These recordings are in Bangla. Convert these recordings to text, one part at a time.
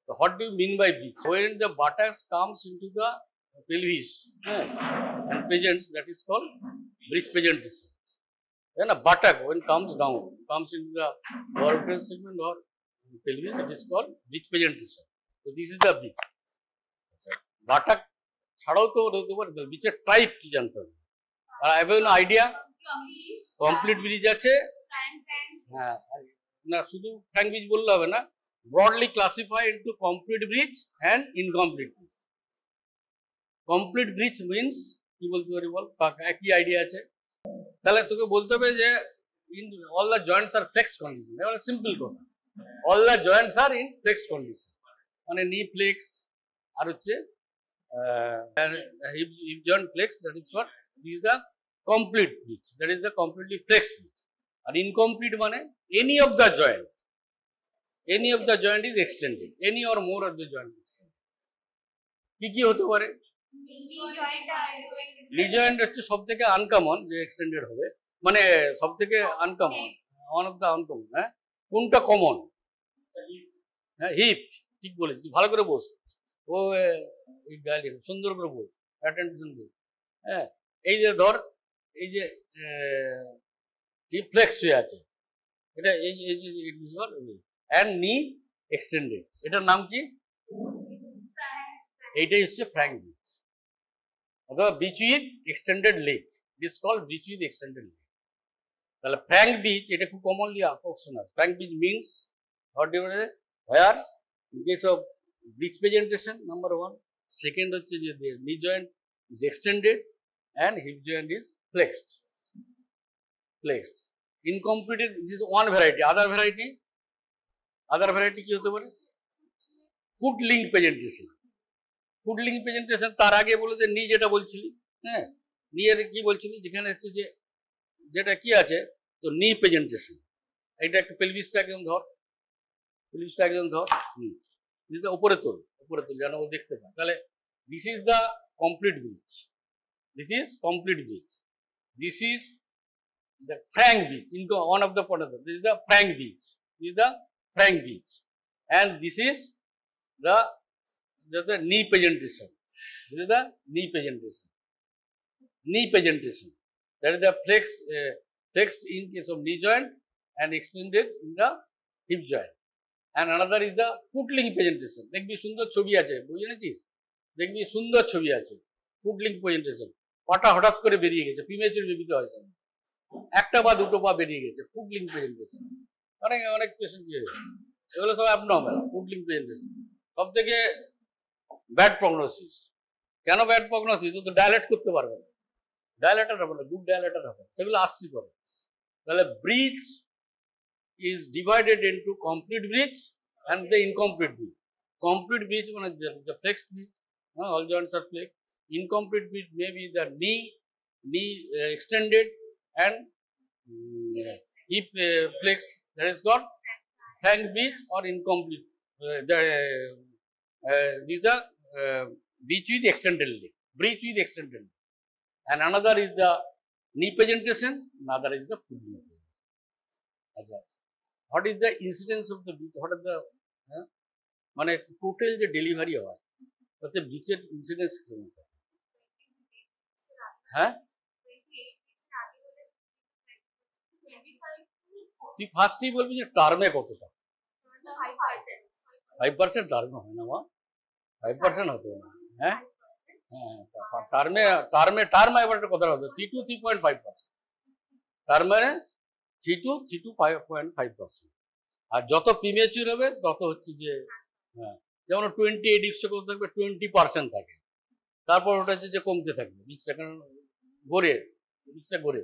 So what do you mean by breach? When the buttocks comes into the pelvis and presents, that is called breech presentation. Then a buttock when comes down, comes into the vertebral segment or pelvis, it is called breech presentation. So this is the breech. Buttock ছাড়াও তো হতে পারে, ব্রিচের টাইপ কি জানতে হবে। আর I have an idea, complete breech আছে, হ্যাঁ না শুধু ফ্র্যাঙ্ক ব্রিজ বললে হবে না, broadly classify into complete breech and incomplete breech. Complete breech means কি বলতে পারি বল, একই আইডিয়া আছে। তাহলে তোকে বলতে হবে যে in all the joints are flexed condition, এবারে সিম্পল কথা, all the joints are in flexed condition, মানে নি ফ্লেক্সড আর হচ্ছে hip joint flexed, that is what is the complete breach, that is the completely flexed breach. And incomplete mane any of the joint is extended, any or more of the joint extended. কি হতে পারে, নি জয়েন্ট হচ্ছে সবথেকে আনকমন যে এক্সটেন্ডেড হবে, মানে সবথেকে uncommon, one of the uncommon. হ্যাঁ, কোনটা কমন? হ্যাঁ, হিপ, ঠিক বলেছিস, ভালো করে বস, ও এই গালি সুন্দর করে বল, অ্যাটেনশন দে। হ্যাঁ, এই যে ধর, এই যে হিপ ফ্লেক্স হয়ে আছে, এটা এই যে it is called and knee extended, এটার নাম কি? এইটাই হচ্ছে ফ্র্যাঙ্ক ব্রিচ অথবা breech with extended leg, it is called breech with extended leg. তাহলে ফ্র্যাঙ্ক ব্রিচ এটা খুব commonly optional. Frank breech means what you where in case of breech presentation, number one. Second হচ্ছে যে knee joint is extended and hip joint is flexed. Incomplete, this is one variety. Other variety কি হতে পারে? Foot link presentation. Foot link presentation তার আগে বলে যে নি যেটা বলছিলি, হ্যাঁ নি এর কি বলছিলি, যেখানে হচ্ছে যে যেটা কি আছে, তো নি প্রেজেন্টেশন, এটা একটু পেলভিসটা একদম ধর, উপরে তোল যেন ও দেখতে পায়। তাহলে this is the complete breech, this is the frank breech, into one of the point, this is the frank breech, and this is the knee presentation. This is the knee presentation. That is the flexed in case of knee joint and extended in the hip joint. And another is the foot link presentation. দেখবি সুন্দর ছবি আছে, বুঝেছিস? দেখবি সুন্দর ছবি আছে, ফুট লিঙ্ক প্রেজেন্টেশন, পাটা হঠাৎ করে বেরিয়ে গেছে, প্রিমেচুর বেবিতে হয়েছে, একটা বা দুটো পা বেরিয়ে গেছে, ফুট লিঙ্ক প্রেজেন্টেশন। অনেক পেশেন্ট কি হয়েছে, এগুলো সব অ্যাবনর্মাল। ফুট লিঙ্ক প্রেজেন্টেশন সব থেকে ব্যাড প্রগনোসিস। কেন ব্যাড প্রগনোসিস? ও তো ডায়ালেট করতে পারবে না, ডায়ালেটার হবে না, গুড ডায়ালেটার হবে, সেগুলো আসছি পরে। তাহলে ব্রিচ is divided into complete breach and the incomplete breach. Complete breach means the flexed breach, all joints are flexed. Incomplete breach may be the knee extended and hip flexed, that is called flank breach or incomplete. These are breach with extended leg, and another is the knee presentation, another is the foot leg. What is the incidence of the breach? What are the মানে টোটাল যে ডেলিভারি হয় তাতে ব্রিচের ইনসিডেন্স কেমন? হ্যাঁ, তুই ফার্স্টেই বলবি যে টার্মে কতটা? 5% টার্মে হয় না মা, 5% হতে না। হ্যাঁ হ্যাঁ, টার্মে এবার একটা কথা হবে 3 to 3.5%, টার্মে 3 to 5%। আর যত প্রিমেচিউর হবে তত হচ্ছে যে, হ্যাঁ যেমন 28 ইক্সে কত থাকবে, 20% থাকে, তারপর ওটা হচ্ছে যে কমতে থাকবে, বীজটা কারণ বীজটা গড়ে।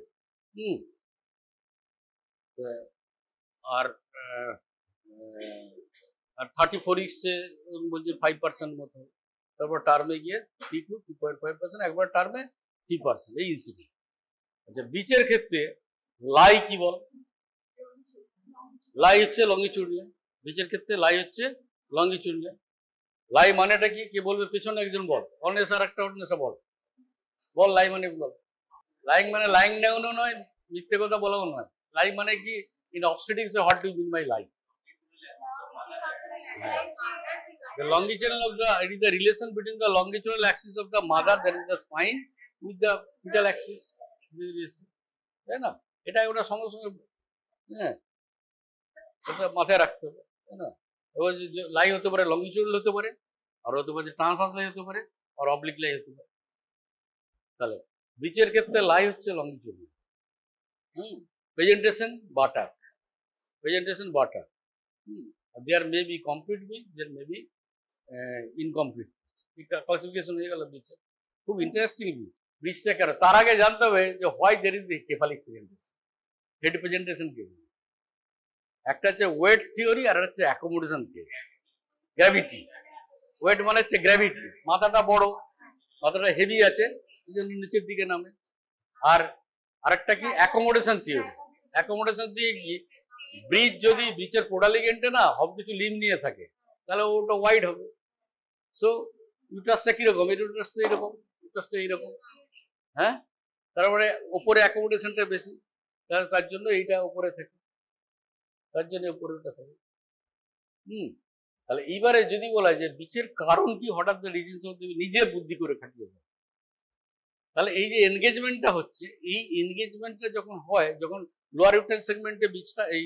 আর 34 ইক্সে বলছে 5% মতো, তারপর টার্মে গিয়ে 3 to 2.5%, একবার টার্মে 3%, এই ইনসিডেন্ট। আচ্ছা, বীজের ক্ষেত্রে লাই কি বল? লাই হচ্ছে লঙ্গিচুডনাল, বীজের ক্ষেত্রে লাই হচ্ছে লঙ্গিচুডনাল। লাই মানেটা কি? কে বলবে? পেছনে একজন বল, অন্যেষা আর একটা অন্যেষা বল লাই মানে বল। লাইং মানে লাইং ডাউনও নয়, মিথ্যে কথা বলাও নয়। লাই মানে কি? In obstetrics what do you mean by lie? The longitudinal of the, it is the relation between the longitudinal axis of the mother, that is the spine, with the fetal axis. তাই না? এটা ওটা সঙ্গে সঙ্গে হ্যাঁ এটা মাথায় রাখতে হবে, তাই না? এবার লাই হতে পারে লংগিচুডাল হতে পারে, আর হতে পারে ট্রান্সভার্স লাই হতে পারে, আর অবলিক লাই হতে পারে। তাহলে ব্রিচের ক্ষেত্রে লাই হচ্ছে longitudinal. Presentation buttock, presentation buttock. There may be complete breech, there may be incomplete. Classification হয়ে গেল ব্রিচের। খুব ইন্টারেস্টিং ব্রিচ। ব্রিচটা কেন, তার আগে জানতে হবে যে why there is cephalic presentation, head presentation কে। একটা হচ্ছে ওয়েট থিওরি আর হচ্ছে অ্যাকোমোডেশন থিওরি। গ্র্যাভিটি, ওয়েট মানে হচ্ছে গ্র্যাভিটি, মাথাটা বড়, মাথাটা হেভি আছে, এই জন্য নিচের দিকে নামে। আর আরেকটা কি অ্যাকোমোডেশন থিওরি। অ্যাকোমোডেশন দিয়ে কি, ব্রিজ যদি ব্রিচের পোডালিগেন্টে না সব কিছু লিম নিয়ে থাকে তাহলে ওটা ওয়াইড হবে। সো ইউটাসটা কিরকম, ইউটাসটা এইরকম, ইউটাসটা এইরকম, হ্যাঁ। তারপরে ওপরে অ্যাকোমোডেশনটা বেশি, তার জন্য এইটা উপরে থাকে, তার জন্য উপরে ওটা থাকে। তাহলে এইবারে যদি বলা যে ব্রিচের কারণ কি, হঠাৎ রিজনস নিজে বুদ্ধি করে খাটিয়ে দেয়। তাহলে এই যে এনগেজমেন্টটা হচ্ছে, এই এনগেজমেন্টটা যখন হয়, যখন লোয়ার ইউটারাস সেগমেন্টে ব্রিচটা এই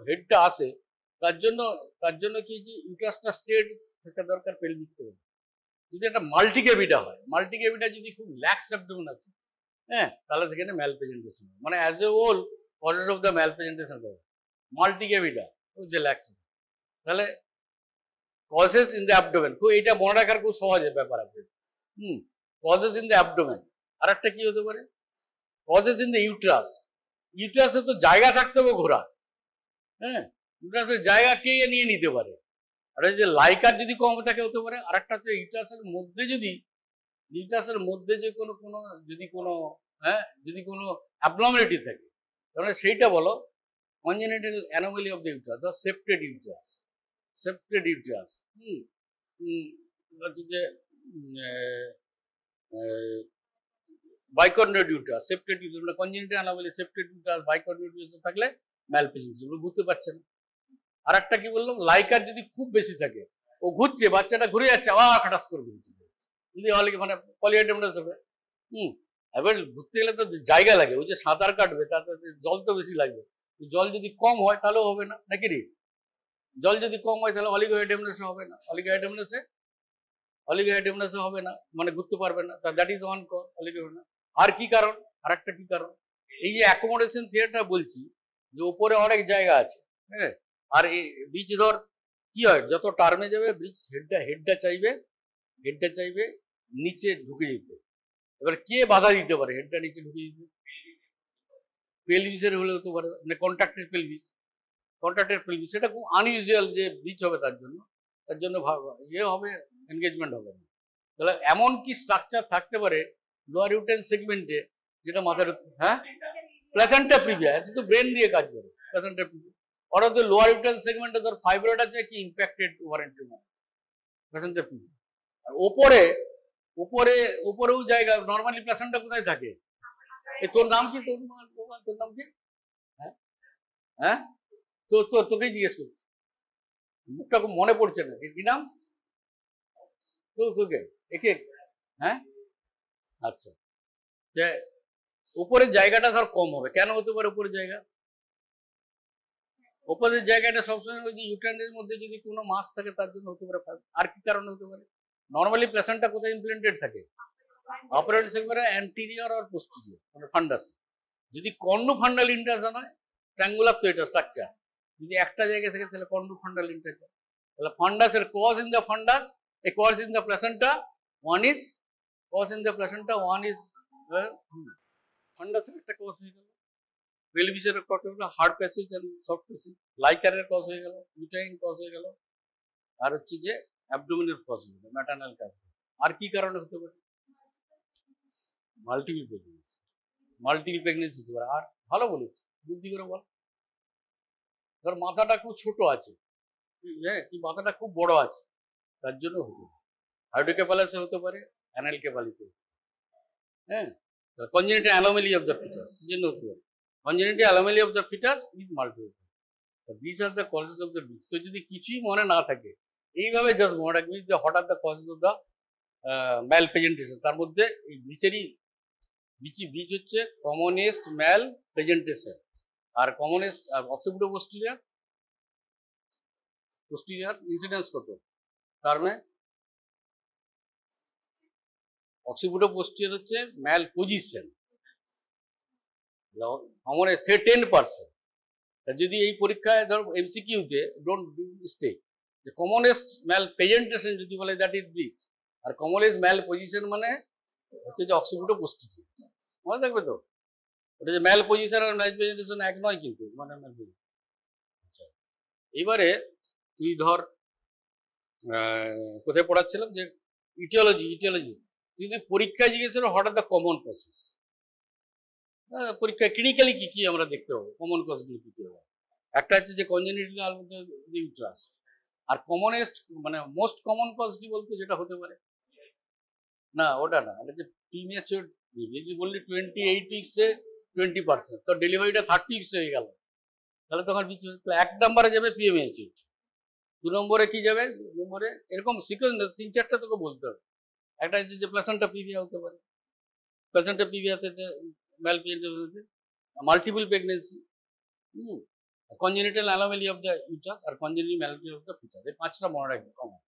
হেডটা আসে, তার জন্য কি ইউটারাসটা স্ট্রেট থাকা দরকার পেলভিক থেকে। যদি একটা মাল্টিক্যাভিটা হয়, মাল্টিক্যাভিটা যদি খুব ল্যাক্স অ্যাবডোমেন আছে, হ্যাঁ, তাহলে সেখানে ম্যাল প্রেজেন্টেশন, মানে as a whole causes of the malpresentation হবে মাল্টিক্যাভিটা যে ল্যাক্স। তাহলে কজেস ইন দ্য অ্যাবডোমেন, খুব এইটা মনে রাখার খুব সহজে ব্যাপার আছে। Causes in the abdomen. আর একটা কি হতে পারে, কজেস ইন দ্য ইউট্রাস। ইউট্রাসে তো জায়গা থাকতে হবে ঘোরা, হ্যাঁ, ইউট্রাসের জায়গা কে নিয়ে নিতে পারে। আর যে লাইকার যদি কম থাকে হতে পারে। আর একটা হচ্ছে ইউট্রাসের মধ্যে যদি, ইউট্রাসের মধ্যে যে কোনো যদি কোনো যদি কোনো অ্যাবনর্মালিটি থাকে, তাহলে সেইটা বলো congenital anomaly of the uterus, the septate uterus. Septate uterus হচ্ছে যে bicornuate uterus, septate uterus, congenital anomaly septate uterus, bicornuate uterus থাকলে ম্যালপ্রেজেন্টেশন, ওগুলো ঘুরতে পারছে না। আর একটা কি বললাম, লাইকার যদি খুব বেশি থাকে, ও ঘুরছে, বাচ্চাটা ঘুরে যাচ্ছে, আবার খাটাস করে ঘুরছে, যদি মানে পলিহাইড্রামনাস হবে। এবার ঘুরতে গেলে তো জায়গা লাগে, ওই যে সাঁতার কাটবে তাতে জল তো বেশি লাগবে। জল যদি কম হয় তাহলেও হবে না, নাকি রে? জল যদি কম হয় তাহলে অলিগোহাইড্রামনাসে হবে না, অলিগোহাইড্রামনাসে হবে না, মানে ঘুরতে পারবে না। That is one cause, oligohydramnios. আর কি কারণ, আর একটা কি কারণ, এই যে অ্যাকোমোডেশন থিওরিটা বলছি, যে উপরে অনেক জায়গা আছে, হ্যাঁ, আর এই ব্রিজ ধর কি হয়, যত টার্মে যাবে ব্রিজ হেডটা চাইবে নিচে ঢুকে যেতে। এবার কে বাধা দিতে পারে হেডটা নিচে ঢুকে যেতে? পেলভিসের হলে হতে পারে, মানে কন্ট্রাক্টেড পেলভিস, সেটা খুব আনইউজুয়াল যে ব্রিজ হবে, তার জন্য ইয়ে হবে, এনগেজমেন্ট হবে না। তাহলে এমন কি স্ট্রাকচার থাকতে পারে লোয়ার ইউটেরাস সেগমেন্টে, যেটা মাথার, হ্যাঁ, প্ল্যাসেন্টা প্রিভিয়া, তো ব্রেন দিয়ে কাজ করে প্ল্যাসেন্টা প্রিভিয়া। অর্থাৎ লোয়ার ইউটেরাস সেগমেন্টে ধর ফাইব্রয়েড আছে কি impacted ovarian tumour, placenta praevia. আর উপরেও জায়গা, নর্মালি প্ল্যাসেন্টা কোথায় থাকে? এই তোর নাম কি, তোর নাম কি? হ্যাঁ, তোকেই জিজ্ঞেস করছি, মুখটা খুব মনে পড়ছে না, কি নাম তোকে? একে, হ্যাঁ, আচ্ছা। উপরের জায়গাটা ধর কম হবে, কেন হতে পারে উপরের জায়গা? উপরের জায়গাটা সবসময় ওই যে ইউটেরাসের মধ্যে যদি কোনো মাস থাকে তার জন্য হতে পারে। আর কি কারণে হতে পারে? নর্মালি প্ল্যাসেন্টা কোথায় ইমপ্ল্যান্টেড থাকে? অপারেটর সেগমেন্টে অ্যান্টিরিয়র আর পোস্টেরিয়র, মানে ফান্ডাস। যদি কর্নোফান্ডাল ইন্টারশন হয়, ট্রায়াঙ্গুলার তো এটা স্ট্রাকচার, যদি একটা জায়গা থেকে তাহলে কর্নোফান্ডাল ইন্টারশন। তাহলে ফান্ডাসের cause in the fundus, a cause in the placenta, one is ফান্ডাসের একটা কজ হয়ে গেল, পেলভিসের কজ হয়ে গেল, হার্ড প্যাসেজ আর সফট প্যাসেজ, লাইকারের কজ হয়ে গেল, ইউটাইন কজ হয়ে গেল, আর হচ্ছে যে অ্যাবডোমিনাল কজ হয়ে গেল, ম্যাটার্নাল কজ। আর কি কারণে হতে পারে? মাল্টিপল প্রেগনেন্সি হতে পারে। আর ভালো বলেছি, বুদ্ধি করে বল। ধর মাথাটা খুব ছোট আছে, হ্যাঁ, কি মাথাটা খুব বড় আছে, তার জন্য হতে পারে। হাইড্রোকেফালাসে হতে পারে, অ্যানালকেফালিতে, হ্যাঁ, congenital anomaly of the foetus জন্য হতে পারে। Congenital anomaly of the foetus with multiple, this are the causes of the breech. তো যদি কিছুই মনে না থাকে, এইভাবে জাস্ট মনে রাখবি যে হঠাৎ the causes of the malpresentation, তার মধ্যে এই বিচেরই বিচ হচ্ছে কমনেস্ট ম্যাল প্রেজেন্টেশন, আর কমনেস্ট অক্সিপিটো পোস্টিরিয়ার ইনসিডেন্স কত টার্মে? অক্সিপিটো পোস্টিরিয়ার হচ্ছে ম্যাল পজিশন, কমনেস্ট 10%। যদি এই পরীক্ষায় ধর এমসিকিউতে ডোন্ট ডু মিস্টেক, যে কমনেস্ট ম্যাল প্রেজেন্টেশন যদি বলে দ্যাট ইজ ব্রিচ, আর কমনেস্ট ম্যাল পজিশন মানে হচ্ছে যে অক্সিপিটো পোস্টিরিয়ার, মনে থাকবে তো? ওটা যে ম্যাল পজিশন আর ম্যাল প্রেজেন্টেশন এক নয় কিন্তু, মানে আচ্ছা এইবারে তুই ধর কোথায় পড়াচ্ছিলাম যে ইটিওলজি যদি পরীক্ষায় জিজ্ঞেস করো হঠাৎ দ্য কমন কজেস, পরীক্ষায় ক্লিনিক্যালি কি কি আমরা দেখতে পাবো, কমন কজগুলো কি কি হবে? একটা হচ্ছে যে কনজেনিটাল ইউট্রাস, আর কমনেস্ট মানে মোস্ট কমন কজটি বলতে যেটা হতে পারে, না ওটা না, এটা যে প্রিমেচিওর বেবি বললি 28 উইক্সে 20%, তো ডেলিভারিটা 30 উইক্স হয়ে গেল, তাহলে তখন এক নম্বরে যাবে প্রিমেচিওর, 2 নম্বরে কি যাবে, 2 নম্বরে এরকম সিকোয়েন্স 3-4টা তোকে বলতে হবে। একটা হচ্ছে যে প্লাসেন্টা প্রিভিয়া হতে পারে, প্লাসেন্টা প্রিভিয়াতে malpresentation, multiple pregnancy, congenital anomaly of the uterus, আর congenital anomaly of the foetus, এই 5টা মনে রাখবে কমন।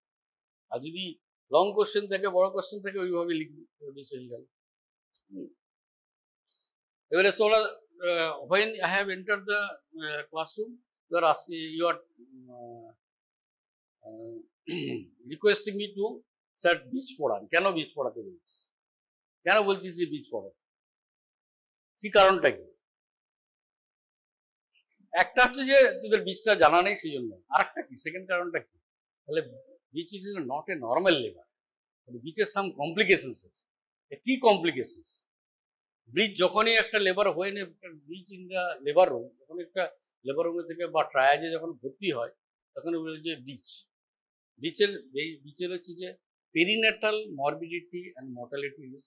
আর যদি লং কোশ্চেন থাকে, বড় কোশ্চেন থাকে, ওইভাবে লিখবি, বেশি হয়ে গেল। এবারে তোরা when I have entered the classroom, you are asking, you are requesting me to sir বীজ পড়ান, কেন বীজ পড়াতে বলছিস, কেন বলছিস যে বীজ পড়াতে, কি কারণটা কি? একটা হচ্ছে যে তোদের বীজটা জানা নেই সেই জন্য, আর একটা কি সেকেন্ড কারণটা কি? তাহলে breech is not a normal labour, বীচের সাম কমপ্লিকেশনস আছে। কি কমপ্লিকেশনস? ব্রিজ যখনই একটা লেবার হয়ে নেই, breech in the labour room, যখন একটা লেবার রুমে থেকে বা ট্রায়াজে যখন ভর্তি হয়, তখন বলে যে বীচের হচ্ছে যে perinatal morbidity and mortality is,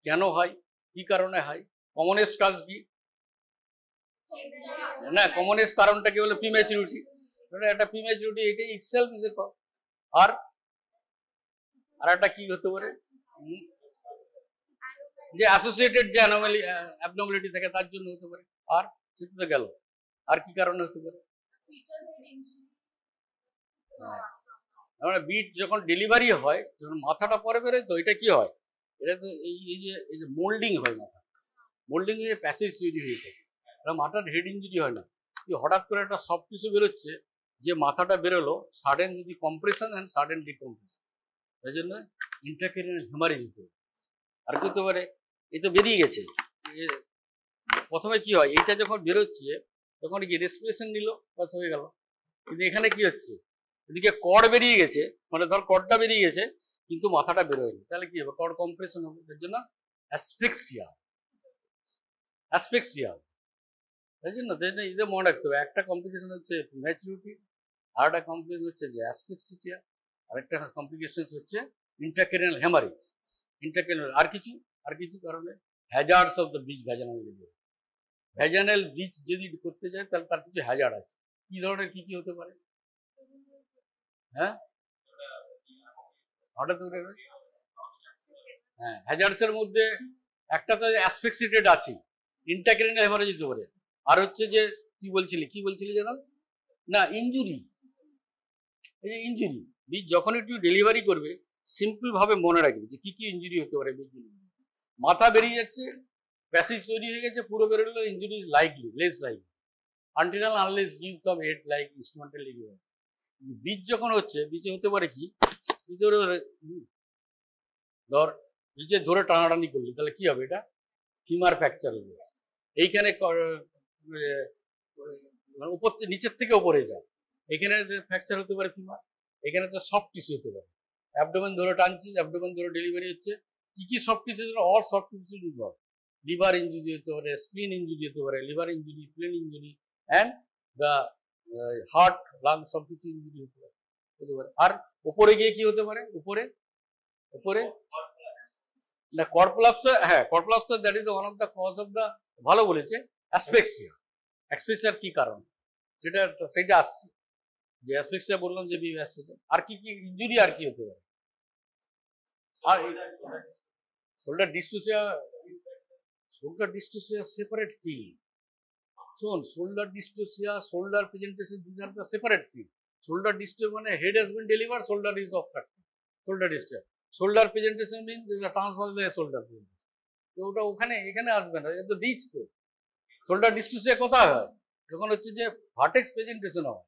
কেন হয়, কি কারণে হয়, কমনেস্ট কাজ কি না, কমনেস্ট কারণটা কি হলো প্রিম্যাচুরিটি, একটা প্রিম্যাচুরিটি, এটাই ইটসেলফ ইজ এ কজ। আর একটা কি হতে পারে, যে অ্যাসোসিয়েটেড যে অ্যাবনর্মালিটি থাকে তার জন্য হতে পারে, আর সেটা তো গেল, আর কি কারণে হতে পারে? আমরা বিট যখন ডেলিভারি হয়, যখন মাথাটা পরে বেরোয়, তো এটা কি হয়, এটা তো এই যে মোল্ডিং হয়, মাথা মোল্ডিং এ প্যাসেজ তৈরি হয়ে থাকে, মাথার হেড ইঞ্জুরি হয় না, কি হঠাৎ করে একটা সফট টিস্যু বেরোচ্ছে, যে মাথাটা বেরোলো, সাডেন যদি কম্প্রেশন অ্যান্ড সাডেন ডিকম্প্রেশন, তাই জন্য ইন্ট্রাক্রেনিয়াল হেমারেজ হতে পারে। আর কি হতে পারে, এই তো বেরিয়ে গেছে, প্রথমে কি হয়, এইটা যখন বেরোচ্ছে তখন কি রেসপিরেশন নিল, বাস হয়ে গেল, কিন্তু এখানে কি হচ্ছে, এদিকে কর্ড বেরিয়ে গেছে, মানে ধর কর্ডটা বেরিয়ে গেছে কিন্তু মাথাটা বেরোয়নি, তাহলে কি হবে, কর্ড কম্প্রেশন হবে, তার জন্য অ্যাসফিক্সিয়া, তাই জন্য এদের মনে রাখতে হবে, একটা কমপ্লিকেশন হচ্ছে ম্যাচুরিটি, আর একটা কমপ্লিকেশন হচ্ছে যে অ্যাসফিক্সিয়া, আর একটা কমপ্লিকেশন হচ্ছে ইন্ট্রাক্রেনিয়াল হেমারেজ, আর কিছু কারণে hazards of the bridge, vaginal bridge যদি করতে যায় তাহলে তার কিছু হ্যাজার্ড আছে, কি ধরনের কি হতে পারে, হ্যাঁ হঠাৎ করে, হ্যাঁ হ্যাজার্ডস এর মধ্যে একটা তো অ্যাসফিক্সিয়েটেড আছে, ইন্ট্রাক্রেনিয়াল হেমারেজ হতে পারে, আর হচ্ছে যে কি বলছিলি জানো না, ইনজুরি, এই যে ইনজুরি, বীজ যখন একটু ডেলিভারি করবে, সিম্পল ভাবে মনে রাখবে যে কি ইনজুরি হতে পারে, মাথা বেরিয়ে যাচ্ছে, প্যাসেজ তৈরি হয়ে গেছে, পুরো বেরোলো, injury likely, less likely, until unless give some head like instrumental injury. বীজ যখন হচ্ছে, বীজে হতে পারে কি, ধর বীজে ধরে টানাটানি করলি, তাহলে কি হবে, এটা ফিমার ফ্র্যাকচার হবে, এইখানে উপর নিচের থেকে উপরে যায়, এখানে ফ্র্যাকচার হতে পারে ফিমার, এখানে তো সফট টিস্যু হতে পারে, অ্যাবডোমেন ধরে টানছিস, অ্যাবডোমেন ধরে ডেলিভারি হচ্ছে, কি soft tissue, all soft tissue involve, liver injury হতে পারে, স্প্লিন ইঞ্জুরি হতে পারে, liver injury, স্প্লিন injury, and the heart, lung, সব কিছু ইঞ্জুরি হতে পারে। আর উপরে গিয়ে কি হতে পারে, উপরে না কর্পোলাপসার, হ্যাঁ কর্পোলাপসার, that is one of the cause of the, ভালো বলেছে, অ্যাসফিক্সিয়া কি কারণ, সেটা আসছে, যে অ্যাসপেক্সিয়া বললাম যে বিহেভিয়ার আছে, আর কি কি ইনজুরি আর কি হতে পারে? আর শোল্ডার ডিস্টোসিয়া সেপারেট থিং। শোন, shoulder dystocia, shoulder presentation, this are the separate thing. Shoulder dystocia মানে head has been delivered, shoulder is obstructed. Shoulder dystocia, shoulder presentation means transversal shoulder presentation. তো ওটা ওখানে এখানে আসবে না, এটা তো রিচ। তো শোল্ডার ডিস্টোসিয়া কোথায় হয়? যখন হচ্ছে যে ভার্টেক্স প্রেজেন্টেশন হয়,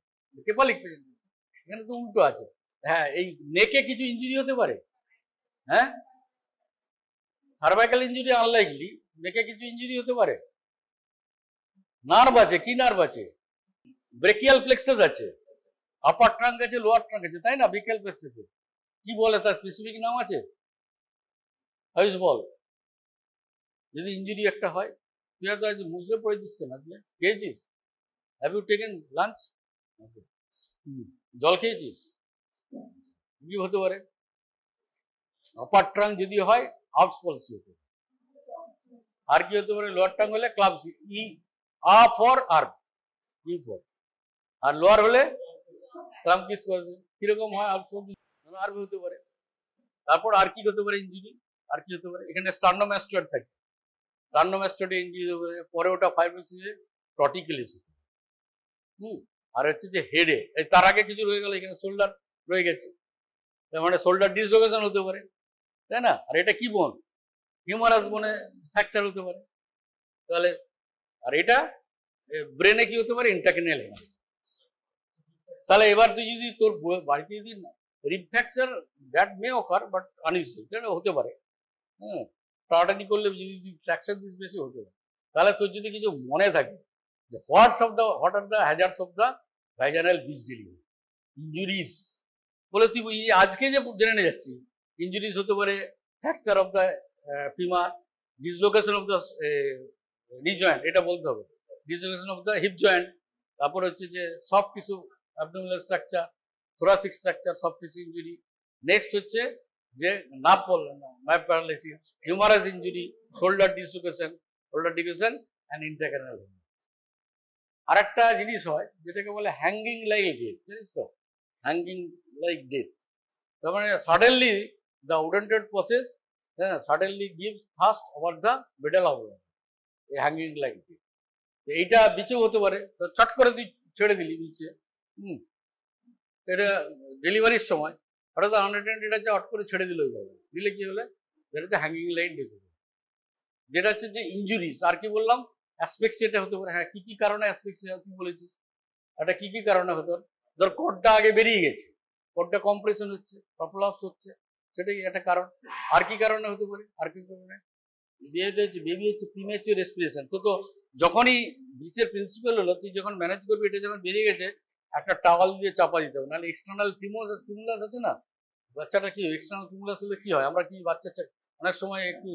কেপালিক প্রেজেন্টেশন। এখানে তো উল্টো আছে। হ্যাঁ, এই নেকে কিছু ইনজুরি হতে পারে। হ্যাঁ, সার্ভাইকাল ইনজুরি আনলাইকলি, নেকে কিছু ইনজুরি হতে পারে। নার্ভ আছে, কি নার্ভ আছে? ব্রেকিয়াল প্লেক্সাস আছে, আপার ট্রাঙ্ক আছে, লোয়ার ট্রাঙ্ক আছে, তাই না? ব্রেকিয়াল প্লেক্সাস কি বলে, তার স্পেসিফিক নাম আছে? হাউস বল। যদি ইনজুরি একটা হয়, তুই হয়তো আজ মুসলে পড়েছিস কেন? আজকে খেয়েছিস? Have you taken lunch? জল খেয়েছিস? কি হতে পারে? আপার ট্রাঙ্ক যদি হয় আউটস পলসি হতে পারে। আর কি হতে পারে? লোয়ার ট্রাঙ্ক হলে clubs, E ah for arm, E for. আর লোয়ার হলে ক্লাম্পিস পলসি। কিরকম হয়? আউটস পলসি আর্ম হতে পারে। তারপর আর কি হতে পারে ইনজুরি? আর কি হতে পারে? এখানে স্টার্নোম্যাস্টয়েড থাকে, স্টার্নোম্যাস্টয়েডে ইনজুরি হতে পারে। পরে ওটা ফাইব্রোসিসে টর্টিকেলিস হতে পারে। আর হচ্ছে যে হেডে, তার আগে কিছু রয়ে গেল, এখানে শোল্ডার রয়ে গেছে, তার মানে শোল্ডার ডিসলোকেশন হতে পারে, তাই না? আর এটা কি বোন? হিউমারাস বোনে ফ্র্যাকচার হতে পারে। তাহলে আর এটা ব্রেনে কি হতে পারে? Intracranial haemorrhage. তাহলে এবার তুই যদি তোর বাড়িতে যদি rib fracture, that may ochre but unusual, এটা হতে পারে। হ্যাঁ, টাটানি করলে যদি ফ্র্যাকচার দিস বেশি হতে পারে। তাহলে তোর যদি কিছু মনে থাকে, what are the hazards of the vaginal bridge delivery injuries, বলে তুই আজকে যে জেনে নিয়ে যাচ্ছি, ইনজুরিজ হতে পারে fracture of the femur, dislocation of the knee joint, এটা বলতে হবে, dislocation of the hip joint. তারপর হচ্ছে যে soft tissue abdominal structure, thoracic structure, soft tissue injury. Next হচ্ছে যে nerve paralysis, humerus injury, shoulder dislocation and intracranial. আর একটা জিনিস হয় যেটাকে বলে হ্যাঙ্গিং লাইক ডেথ, জানিস তো? হ্যাঙ্গিং লাইক ডেথ, তার মানে suddenly the odontoid process suddenly gives fast over the middle of hanging like death. এইটা বিচেও হতে পারে, তো চট করে তুই ছেড়ে দিলি বিচে, এটা ডেলিভারির সময় হঠাৎ আনঅ্যাটেন্ডেড আছে, হট করে ছেড়ে দিল, ওইভাবে দিলে কি হলে যেটাতে হ্যাঙ্গিং লাইন ডেথ হবে। যেটা হচ্ছে যে ইনজুরিস, আর কি বললাম? অ্যাসপেক্সিয়াটা হতে পারে। হ্যাঁ, কি কি কারণে অ্যাসপেক্সিয়া তুই বলেছিস? এটা কি কি কারণে হতে পারে? ধর কর্ডটা আগে বেরিয়ে গেছে, কর্ডটা কম্প্রেশন হচ্ছে, প্রপ্লাপস হচ্ছে, সেটাই একটা কারণ। আর কি কারণে হতে পারে? আর কি কারণে? বেবি হচ্ছে প্রিম্যাচিউর রেসপিরেশন। তো যখনই ব্রিচের প্রিন্সিপাল হলো, তুই যখন ম্যানেজ করবি, এটা যখন বেরিয়ে গেছে, একটা টাওয়াল দিয়ে চাপা দিতে হবে, নাহলে এক্সটার্নাল টিমুলাস আছে না, বাচ্চাটা কি এক্সটার্নাল টিমুলাস হলে কি হয়? আমরা কি বাচ্চা অনেক সময় একটু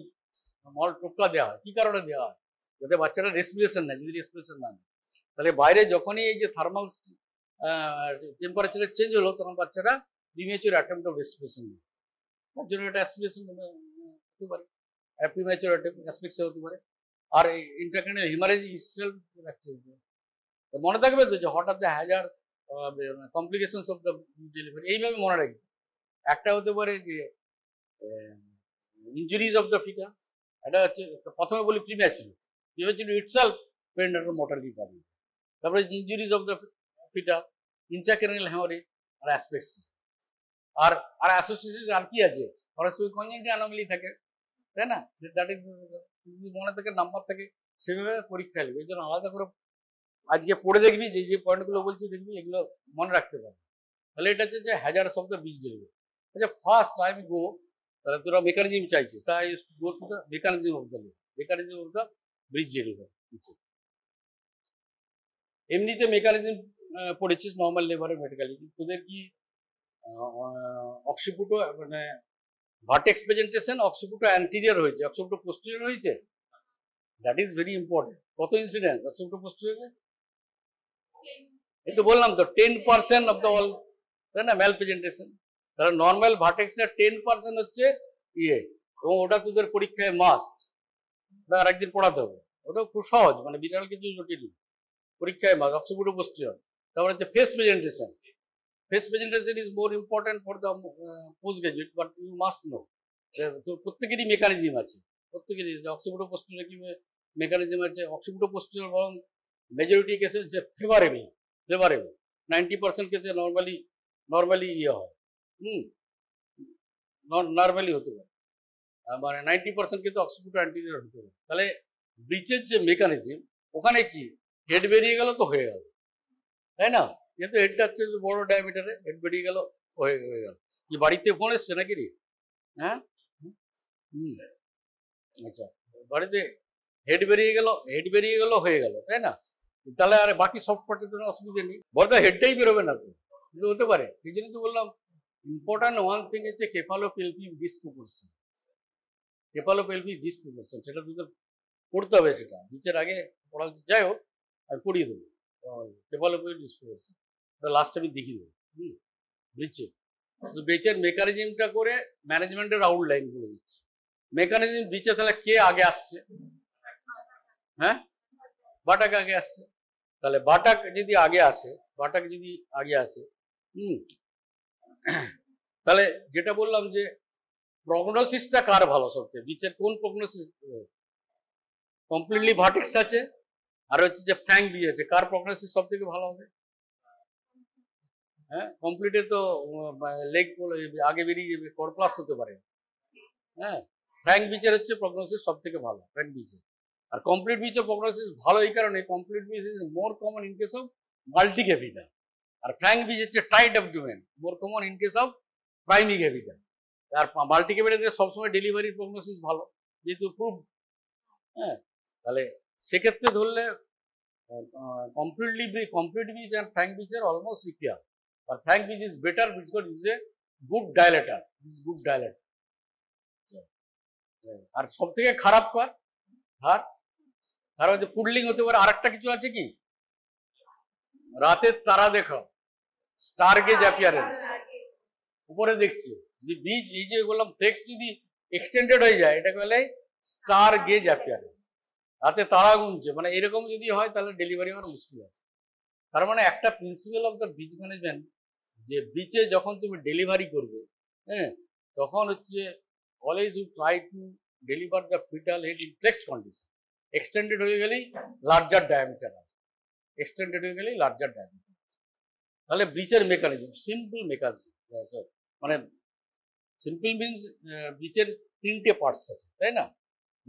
মল টোপকা দেওয়া হয়, কি কারণে দেওয়া হয়? যাতে বাচ্চাটা রেসপিরেশন নেয়। যদি রেসপিরেশন না নেয়, তাহলে বাইরে যখনই এই যে থার্মাল টেম্পারেচারের চেঞ্জ হলো, তখন বাচ্চাটা প্রিম্যাচিউর অ্যাটেম্প্ট অফ রেসপিরেশন নেয়। তার জন্য এটা অ্যাসপিরেশন হতে পারে, প্রিম্যাচিউর অ্যাসপিক্সিয়া হতে পারে। আর এই ইন্ট্রাক্রেনিয়াল হিমারেজ ইসেলফ মনে থাকবে তো, যে হঠাৎ the Hazard complications of the delivery, এইভাবে মনে রাখবে। একটা হতে পারে যে ইনজুরিজ অফ দ্য ফিটা, এটা হচ্ছে প্রথমে বলি প্রিম্যাচুর ইটসেলফ পেরিনেটাল মর্টালিটি পাবে। তারপরে injuries of the foetus, intracranial haemorrhage আর অ্যাসপেক্সিয়া। আর আর অ্যাসোসিয়েটেড আর কি আছে? অনেক সময় কনজেনিটাল অ্যানোমালি থাকে, তাই না? দ্যাট ইজ, যদি মনে থাকে, নাম্বার থাকে, সেভাবে পরীক্ষা নেবে। এই জন্য আলাদা করে আজকে পড়ে দেখবি, যে যে পয়েন্টগুলো বলছি দেখবি, এগুলো মনে রাখতে পারবে। তাহলে এটা হচ্ছে যে hazards of the bridge delivery. আচ্ছা, ফার্স্ট টাইম গো, তাহলে তোরা মেকানিজম চাইছিস, তাই go to the mechanism of the bridge delivery. এমনিতে মেকানিজম পড়েছিস নর্মাল লেবারে মেডিকেলি, তোদের কি অক্সিপুটো মানে ভার্টেক্স প্রেজেন্টেশন অক্সিপুটো অ্যান্টিরিয়র হয়েছে, অক্সিপুটো পোস্টেরিয়র হয়েছে? That is very important. কত ইনসিডেন্স অক্সিপুটো পোস্টেরিয়রে? একটু বললাম তো 10% অফ দ্য অল, তাই না, ম্যাল প্রেজেন্টেশন। তাহলে নর্মাল ভার্টেক্সের 10% হচ্ছে ইয়ে, এবং ওটা তোদের পরীক্ষায় মাস্ট, ওটা আরেকদিন পড়াতে হবে। ওটা খুব সহজ, মানে বিশাল কিছু জটিল, পরীক্ষায় মাস্ট অক্সিপুটো পোস্টেরিয়র। তারপরে হচ্ছে face presentation, face presentation is more important for the postgraduate, but you must know তো প্রত্যেকেরই মেকানিজম আছে, প্রত্যেকেরই অক্সিপিটো পোস্টারে কি মেকানিজম আছে। অক্সিপিটো পোস্টার বরং মেজরিটি কেসে যে ফেভারেবল 90% কেসে নর্মালি ইয়ে হয়, নর্মালি হতে পারে, মানে 90% কিন্তু অক্সিপিটো অ্যান্টিরিয়র হতে পারে। তাহলে ব্রিচের যে মেকানিজম, ওখানে কি হেড বেরিয়ে গেল তো হয়ে গেল, তাই না? যেহেতু হেডটা হচ্ছে বড় ডায়ামিটারে, হেড বেরিয়ে গেল হয়ে গেল। কি বাড়িতে ফোন এসছে নাকি রে? হ্যাঁ, আচ্ছা, বাড়িতে হেড বেরিয়ে গেল হয়ে গেল, তাই না? তাহলে আর বাকি সফট পার্টের জন্য অসুবিধা নেই, বড় হেডটাই বেরোবে না তো, কিন্তু হতে পারে। সেই জন্য তো বললাম ইম্পর্টেন্ট ওয়ান থিং হচ্ছে কেফালোপেলভিক ডিসপ্রপোর্শন। সেটা তোদের পড়তে হবে, সেটা নিচের আগে পড়া, যাই হোক আমি পড়িয়ে দেবো। কেফালোপেলভিক ডিসপ্রপোর্শন লাস্ট আমি দেখিয়ে দেবো। ব্রিচের মেকানিজমটা করে ম্যানেজমেন্টের আউটলাইন করে দিচ্ছে। মেকানিজম ব্রিচে তাহলে কে আগে আসছে? হ্যাঁ, বাটাক আগে আসছে। তাহলে বাটাক যদি আগে আসে, তাহলে যেটা বললাম যে প্রগনোসিসটা কার ভালো সবচেয়ে, ব্রিচের কোন প্রগনোসিস? কমপ্লিটলি ভার্টেক্স আছে, আর হচ্ছে যে ফ্র্যাঙ্ক ব্রিজ আছে, কার প্রগনোসিস সব থেকে ভালো হবে? হ্যাঁ, কমপ্লিটে তো লেগ আগে বেরিয়ে যাবে, কর্প্লাস হতে পারে। হ্যাঁ, ফ্র্যাঙ্ক ব্রিচের হচ্ছে প্রগনোসিস সব থেকে ভালো, ফ্র্যাঙ্ক ব্রিচের। আর কমপ্লিট ব্রিচের প্রগনোসিস ভালো এই কারণে, complete breech is more common in case of multi capital, আর ফ্র্যাঙ্ক ব্রিচ হচ্ছে tight abdomen, more common in case of primi capital. আর মাল্টি ক্যাপিটালে সবসময় ডেলিভারি প্রগনোসিস ভালো, যেহেতু প্রুভ। হ্যাঁ, তাহলে সেক্ষেত্রে ধরলে কমপ্লিট ব্রিচ অ্যান্ড ফ্র্যাঙ্ক ব্রিচের অলমোস্ট ইকুয়াল, আর frank breech is better because is a good dilator, আর সব থেকে খারাপ কার হচ্ছে ফুডলিং হতে পারে। আর একটা কিছু আছে কি, রাতের তারা দেখা, স্টার গেজ অ্যাপিয়ারেন্স, উপরে দেখছি যে বীজ এই যে বললাম ফ্লেক্স যদি এক্সটেন্ডেড হয়ে যায়, এটাকে বলে স্টার গেজ অ্যাপিয়ারেন্স, রাতে তারা গুনছে, মানে এরকম যদি হয় তাহলে ডেলিভারি হওয়ার মুশকিল আছে। তার মানে একটা principle of the breech management, যে বীচে যখন তুমি ডেলিভারি করবে, হ্যাঁ, তখন হচ্ছে always you try to deliver the foetal head in flexed condition. Extended হয়ে গেলেই লার্জার ডায়ামিটার আছে, তাহলে ব্রিচের মেকানিজম সিম্পল মেকানিজম, মানে সিম্পল মিনস ব্রিচের 3টে পার্টস আছে, তাই না?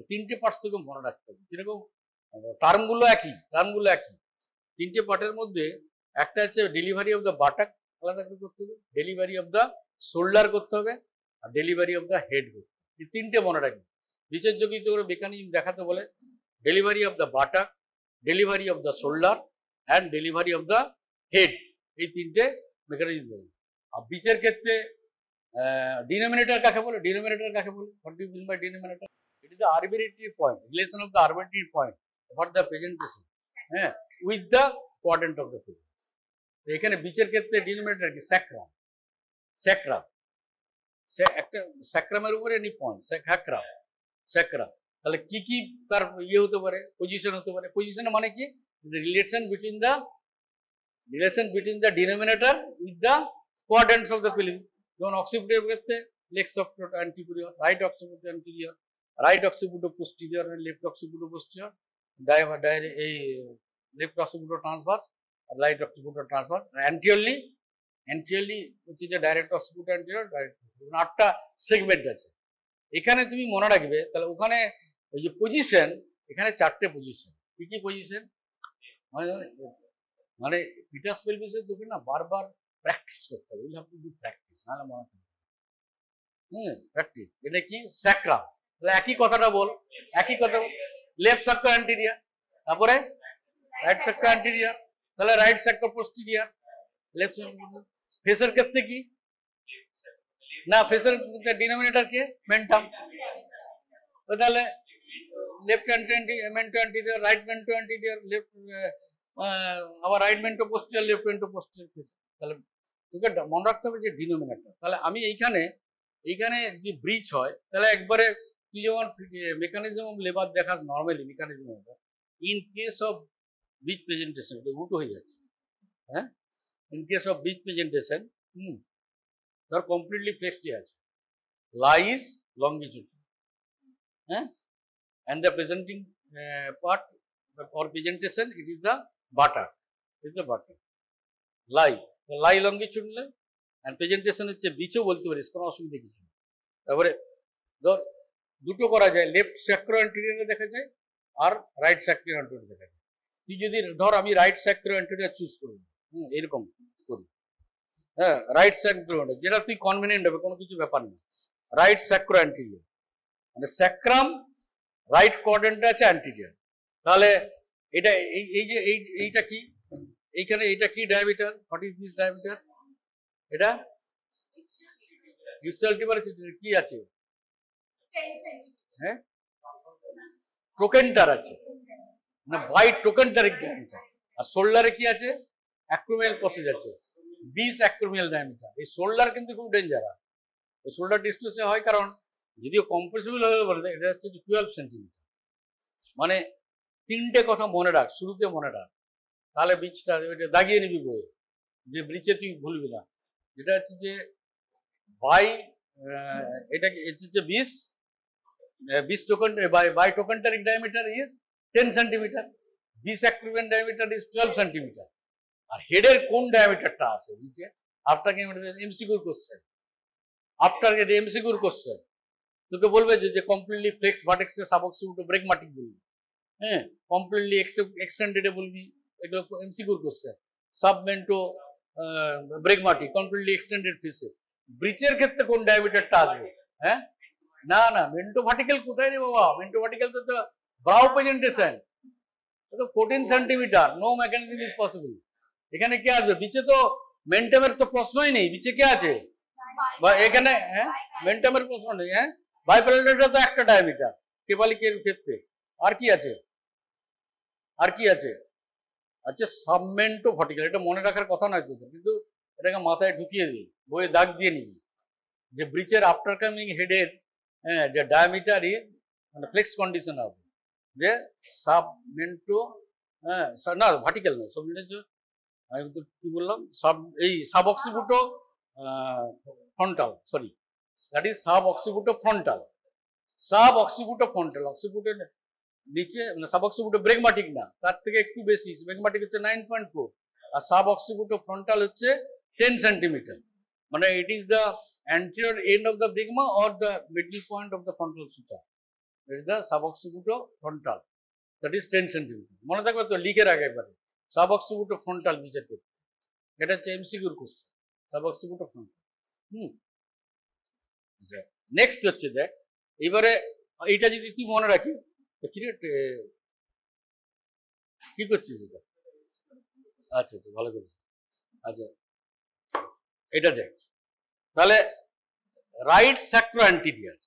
3টে পার্টস থেকে মনে রাখতে হবে। যেরকম টার্মগুলো একই, 3টে পার্টের মধ্যে একটা হচ্ছে ডেলিভারি অফ দ্য বাটাক আলাদা করে করতে হবে, ডেলিভারি অফ দ্য শোল্ডার করতে হবে, আর ডেলিভারি অফ দ্য হেড করতে হবে। এই 3টে মনে রাখবে। ব্রিচের যদি করে মেকানিজম দেখাতে বলে, delivery of the buttock, delivery of the shoulder and delivery of the head, এই 3টে মেকানিজম দেবে। আর ব্রিচের ক্ষেত্রে ডিনোমিনেটর কাকে বলে? What do you mean by denominator? It is the arbitrary point, relation of the arbitrary point for the presentation, হ্যাঁ, with the quadrant of the figure. এখানে ব্রিচের ক্ষেত্রে ডিনোমিনেটর কি? স্যাক্রাম, একটা স্যাক্রামের উপরে এনি পয়েন্ট, স্যাক্রাম। তাহলে কি তার ইয়ে হতে পারে? পজিশন হতে পারে। পজিশন মানে কি? Relation between the denominator with the quadrants of the filling. যেমন অক্সিপিটোর ক্ষেত্রে লেক্স occipito anterior, right occipito anterior, right occipito posterior, left occipito posterior, এই left occipito transverse, right occipito transverse, anteriorly হচ্ছে যে ডাইরেক্ট অক্সিপিটো অ্যান্টিরিয়র, ডাইরেক্ট 8টা সেগমেন্ট আছে। এখানে তুমি মনে রাখবে, তাহলে ওখানে ওই যে পজিশন, এখানে 4টে পজিশন। কি পজিশন? মানে পিটাস পেলভিসের তোকে না বারবার প্র্যাকটিস করতে হবে, প্র্যাকটিস, নাহলে মনে থাকবে। প্র্যাকটিস। এটা কি? স্যাক্রাম। তাহলে একই কথা লেফট সাক্র অ্যান্টিরিয়র, তারপরে রাইট সাক্র অ্যান্টিরিয়র, তাহলে রাইট সাক্র পোস্টিরিয়র, লেফট। ফেসের ক্ষেত্রে কি না, ফেসের ডিনোমিনেটর কে? মেন্টাম। তাহলে left mento anterior, right mento anterior, left আবার right mento posterior, left mento posterior face. তাহলে তোকে মনে রাখতে হবে যে ডিনোমিনেটর। তাহলে আমি এইখানে যদি ব্রিচ হয়, তাহলে একবারে তুই যেমন মেকানিজম অফ লেবার দেখাস normally, mechanism in case of breech presentation উল্টো হয়ে যাচ্ছে। হ্যাঁ, in case of beach presentation, they are completely flexed here. Lie is longitudinal, and the presenting part or presentation, it is the butter. It is the butter. Lie, the lie longitudinal, and presentation হচ্ছে বিচও বলতে পারিস, কোনো অসুবিধা কিছু নেই। তারপরে ধর দুটো করা যায়, লেফট স্যাক্রো অ্যান্টেরিয়রে দেখা যায় আর রাইট স্যাক্রো অ্যান্টেরিয়র দেখা যায়। তুই যদি ধর আমি রাইট স্যাক্রো অ্যান্টেরিয়র চুজ করব, এরকম করি, হ্যাঁ, রাইট স্যাক্রো যেটা তুই কনভিনিয়েন্ট হবে, কোনো কিছু ব্যাপার নেই। রাইট স্যাক্রো অ্যান্টেরিয়র মানে স্যাক্রাম রাইট কোয়াড্রেন্টে আছে অ্যান্টেরিয়র। তাহলে এটা এই যে এইটা কি, এইখানে এটা কি diameter? What is this diameter? এটা ইউসিএল টিউবারের কি আছে? হ্যাঁ, টোকেন্টার আছে, না বাই টোকেন্টারিক ডায়ামিটার। আর শোল্ডারে কি আছে? অ্যাক্রোমিয়াল প্রসেস আছে, 20 অ্যাক্রোমিয়াল ডায়ামিটার। এই শোল্ডার কিন্তু খুব ডেঞ্জারাস। এই শোল্ডার ডিস্টেন্সে হয় কারণ যদিও কম্প্রেসিবল হয়ে বলে, এটা হচ্ছে 12 সেন্টিমিটার। মানে তিনটে কথা মনে রাখ, শুরুতে মনে রাখ, তাহলে ব্রিজটা দাগিয়ে নিবি বইয়ে, যে ব্রিজে তুই ভুলবি না। যেটা হচ্ছে যে বাই, এটা হচ্ছে 20 token by trochanteric diameter is 10 centimetre, 20 acromial diameter is 12 centimetre. আর হেডের কোন ডায়ামিটারটা আছে নিচে? আফটার এমসিকিউর কোশ্চেন, আফটার এমসিকিউর কোশ্চেন তোকে বলবে যে কমপ্লিটলি ফ্লেক্সড ভার্টেক্সে সাবঅক্সিপিটাল ব্রেগমাটিক বলবি, হ্যাঁ, কমপ্লিটলি এক্সটেন্ডেডে বলবি, এগুলো এমসিকিউর কোশ্চেন। সাবমেন্টো ব্রেগমাটিক, কমপ্লিটলি এক্সটেন্ডেড ফেসে। ব্রিচের ক্ষেত্রে কোন ডায়ামিটারটা আসবে? হ্যাঁ, না না, মেন্টো ভার্টিক্যাল কোথায় রে বাবা? মেন্টো ভার্টিক্যাল তো ব্রাউ প্রেজেন্টেশন, তো 14 centimetre, no mechanism is possible. এখানে কে আসবে? বিচে তো মেন্টামের তো প্রশ্নই নেই, বিচে কে আছে? বা এখানে মেন্টামের প্রশ্ন নেই। হ্যাঁ, বাইপ্যারালেলটা তো একটা ডায়ামিটার কেবালিকের ক্ষেত্রে। আর কি আছে? আর কি আছে? আচ্ছা, সাবমেন্টো ভার্টিক্যাল, এটা মনে রাখার কথা নয় তোদের, কিন্তু এটাকে মাথায় ঢুকিয়ে দিই, বইয়ে দাগ দিয়ে নিবি যে ব্রিচের আফটার কামিং হেডের যে ডায়ামিটার ইজ মানে ফ্লেক্স কন্ডিশন হবে, যে সাবমেন্টো, না ভার্টিক্যাল নয়, সাবমেন্টো, আমি তো কি বললাম, এই suboccipito frontal, sorry, that is suboccipito frontal. Suboccipito frontal, অক্সিপিটোর নিচে, মানে সাবঅক্সিপিটো ব্রেগমাটিক না, তার থেকে একটু বেশি। ব্রেগমাটিক হচ্ছে 9.4, আর সাবঅক্সিপিটো ফ্রন্টাল হচ্ছে 10 সেন্টিমিটার। মানে ইট is the anterior end of the bregma or the middle point of the frontal suture. That is the suboccipito frontal. That is 10 centimeter. মনে থাকবে তো, লিখে রাখ একবারে, suboccipito frontal নিচের ক্ষেত্রে। এটা হচ্ছে এমসিকিউর কোশ্চেন, suboccipito frontal। নেক্সট হচ্ছে দেখ, এবারে এইটা যদি তুই মনে রাখি, কি করছিস এটা? আচ্ছা আচ্ছা, ভালো করেছিস। আচ্ছা, এটা দেখ, তাহলে রাইট স্যাক্রো অ্যান্টিরিয়র,